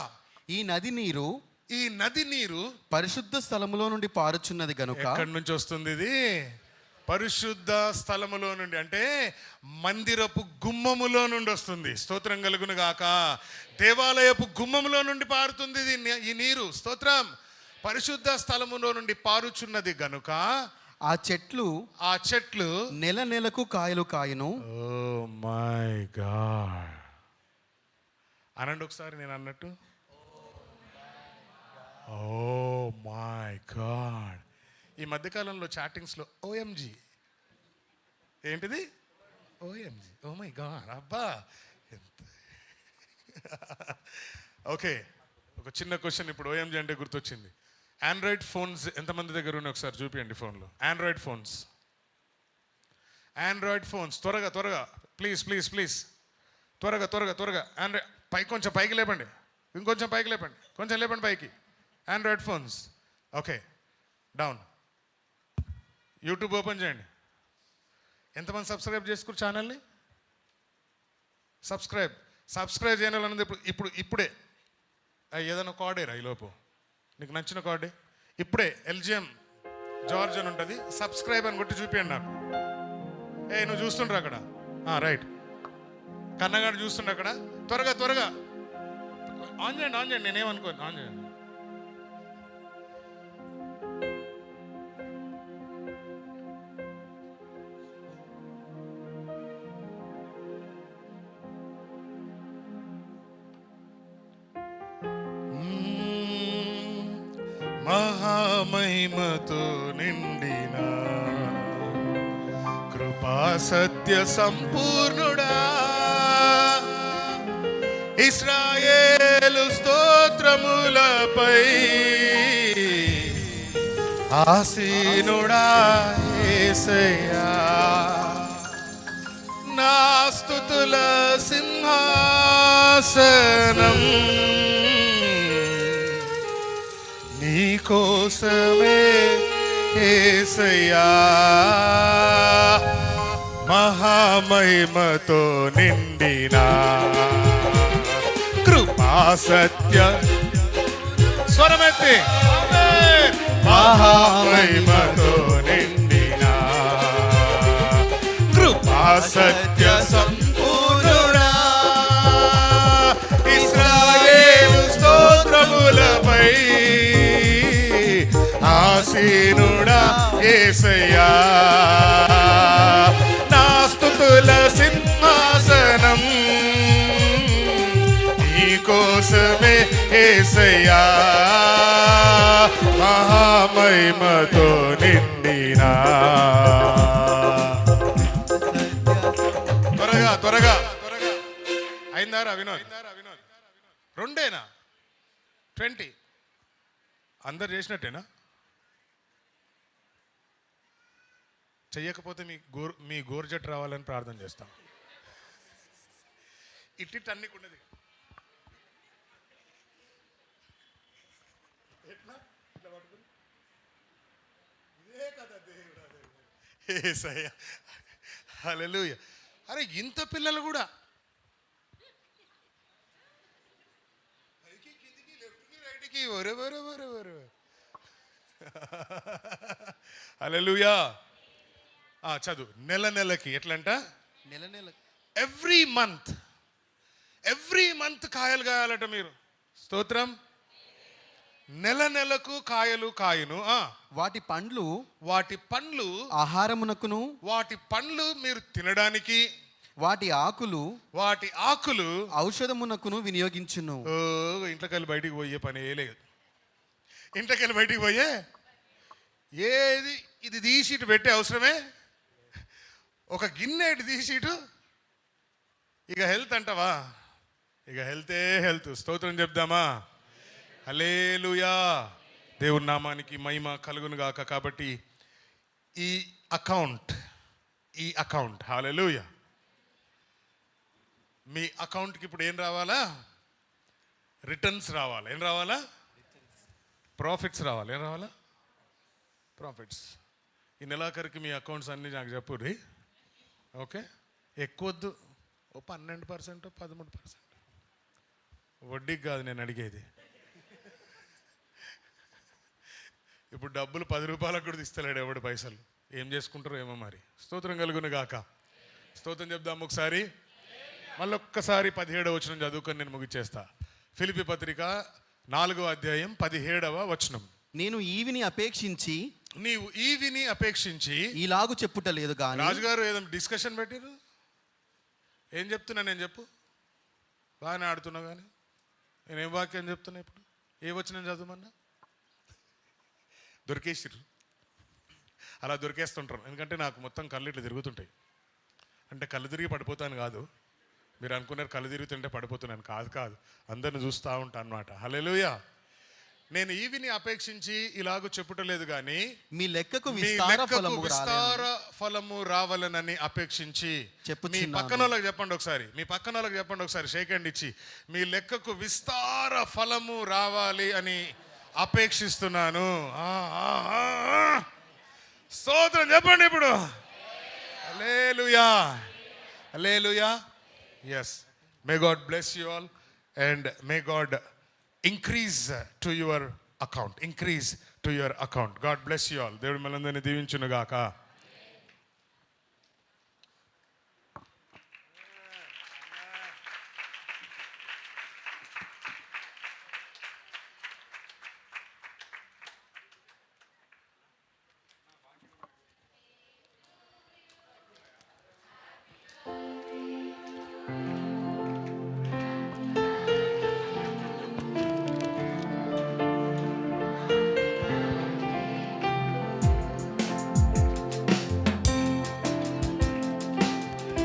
ఈ నది నీరు పరిశుద్ధ స్థలములో నుండి పారుచున్నది గనుక. ఎక్కడి నుంచి వస్తుంది ఇది? పరిశుద్ధ స్థలములో నుండి, అంటే మందిరపు గుమ్మములో నుండి వస్తుంది. స్తోత్రం కలుగును గాక. దేవాలయపు గుమ్మములో నుండి పారుతుంది ఈ నీరు. స్తోత్రం. పరిశుద్ధ స్థలములో నుండి పారుచున్నది గనుక ఆ చెట్లు నెల నెలకు కాయలు కాయను. ఓ మై గాడ్, అనండి ఒకసారి నేను అన్నట్టు. Oh my God. ఈ మధ్యకాలంలో చాటింగ్స్లో ఓఎంజీ, ఏంటిది? OMG, oh my God. అబ్బా, ఓకే, ఒక చిన్న క్వశ్చన్ ఇప్పుడు ఓఎంజీ అంటే గుర్తొచ్చింది. ఆండ్రాయిడ్ ఫోన్స్ ఎంతమంది దగ్గర ఉన్నాయి ఒకసారి చూపించండి. ఫోన్లో ఆండ్రాయిడ్ ఫోన్స్ త్వరగా ప్లీజ్ త్వరగా ఆండ్రాయిడ్ కొంచెం పైకి లేపండి, ఇంకొంచెం పైకి లేపండి, కొంచెం లేపండి పైకి. Android phones, okay, down. YouTube open చేయండి. ఎంతమంది సబ్స్క్రైబ్ చేసుకున్నారు ఛానల్ని? సబ్స్క్రైబ్ చేయడం అనేది ఇప్పుడే ఏదైనా కార్డేరా ఈలోపు, నీకు నచ్చిన కార్డే. ఇప్పుడే LGM జార్జ్ అని ఉంటుంది, సబ్స్క్రైబ్ అని కొట్టి చూపించండి నాకు. నువ్వు చూస్తుండ్రు అక్కడ, రైట్, కన్నగాడు చూస్తుండ్రు అక్కడ. త్వరగా ఆన్ చేయండి, నేనేమనుకోను, ఆన్ చేయండి. మహామహిమతో నిండిన కృపా సత్య సంపూర్ణుడా, ఇశ్రాయేలు స్తోత్రములపై ఆసీనుడా యేసయ్యా, నా స్తుతుల సింహాసనం నీకోసమే యేసయ్యా, మహామహిమతో నిండిన కృపా ఆ సత్య స్వరమెత్తి మహామహిమతో నిండిన కృపా సత్య సంపూర్ణుడా ఇశ్రాయేలు స్తోత్రములపై ఆసీనుడా యేసయ్యా నా స్తుతుల సింహాసనం కోసమే యేసయ్యా మహామహిమతో నిండినా త్వరగా త్వరగా త్వరగా అయిందారా వినోద్ రెండేనా 20 అందరు చేసినట్టేనా చెయ్యకపోతే మీ గోర్జట్ రావాలని ప్రార్థన చేస్తాం ఇట్టి అన్ని ఉండదు హల్లెలూయా. అరే ఇంత పిల్లలు కూడా పైకి కిందికి లెఫ్ట్కి రైట్కి ఒరే హల్లెలూయా. చదువు నెలకి ఎట్లంట నెల నెల ఎవ్రీ మంత్ కాయలు కాయాలట మీరు స్తోత్రం నెలకు కాయలు కాయును వాటి పండ్లు ఆహారమునకును వాటి పండ్లు మీరు తినడానికి వాటి ఆకులు ఔషధమునకును వినియోగించును. ఇంట్లోకెళ్ళి బయటికి పోయే పని లేదు. ఇంట్లోకెళ్ళి బయటికి పోయే ఏది ఇది తీసి ఇటు పెట్టే అవసరమే ఒక గిన్నె ఇటు తీసి ఇటు ఇక హెల్త్ అంటావా ఇక హెల్త్ స్తోత్రం చెప్దామా హల్లెలూయా. దేవుని నామానికి మహిమ కలుగును గాక. కాబట్టి ఈ అకౌంట్ హల్లెలూయా మీ అకౌంట్కి ఇప్పుడు ఏం రావాలా రిటర్న్స్ రావాలి. ఏం రావాలా ప్రాఫిట్స్ రావాలి. ఏం రావాలా ప్రాఫిట్స్. ఈ నెలాఖరికి మీ అకౌంట్స్ అన్నీ నాకు చెప్పుర్రి. ఓకే ఎక్కువద్దు ఓ 12% 13%. వడ్డీకి కాదు నేను అడిగేది. ఇప్పుడు డబ్బులు 10 రూపాయలకు కూడా ఇస్తలేడు ఎవడు పైసలు. ఏం చేసుకుంటారో ఏమో మరి. స్తోత్రం కలుగును గాక. స్తోత్రం చెప్దాం ఒకసారి. మళ్ళొక్కసారి 17వ వచనం చదువుకొని నేను ముగిచేస్తా. ఫిలిప్పీ పత్రిక 4వ అధ్యాయం 17వ వచనం. నేను ఈవిని అపేక్షించి ఇలాగు చెప్పుట లేదు కానీ. రాజుగారు ఏదో డిస్కషన్ పెట్టిరు. ఏం చెప్తున్నా నేను చెప్పు. బాగానే ఆడుతున్నా కానీ నేనేం వాక్యం చెప్తున్నా. ఇప్పుడు ఏ వచనం చదవమన్నా దొరికేసిరు. అలా దొరికేస్తుంటారు. ఎందుకంటే నాకు మొత్తం కళ్ళు ఇట్లా తిరుగుతుంటాయి. అంటే కళ్ళు తిరిగి పడిపోతాను కాదు. మీరు అనుకున్నారు కళ్ళు తిరుగుతుంటే పడిపోతున్నాను కాదు. అందరిని చూస్తూ ఉంటాను అన్నమాట. హల్లెలూయా. నేను ఈవిని అపేక్షించి ఇలాగూ చెప్పుటలేదు కానీ మీ లెక్కకు విస్తార ఫలము రావాలనని అపేక్షించి. మీ పక్కన వాళ్ళకి చెప్పండి ఒకసారి షేక్ హ్యాండ్ ఇచ్చి మీ లెక్కకు విస్తార ఫలము రావాలి అని అపేక్షిస్తున్నాను. స్తోత్రం చెప్పండి ఇప్పుడు. Hallelujah. Yes. May God bless you all and may God increase to your account. God bless you all. దేవుడు మనందరినీ దీవించును గాక.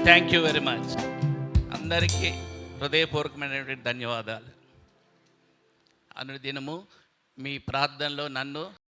Thank you very much. అందరికీ హృదయపూర్వకమైనటువంటి ధన్యవాదాలు. అనుదినము మీ ప్రార్థనలో నన్ను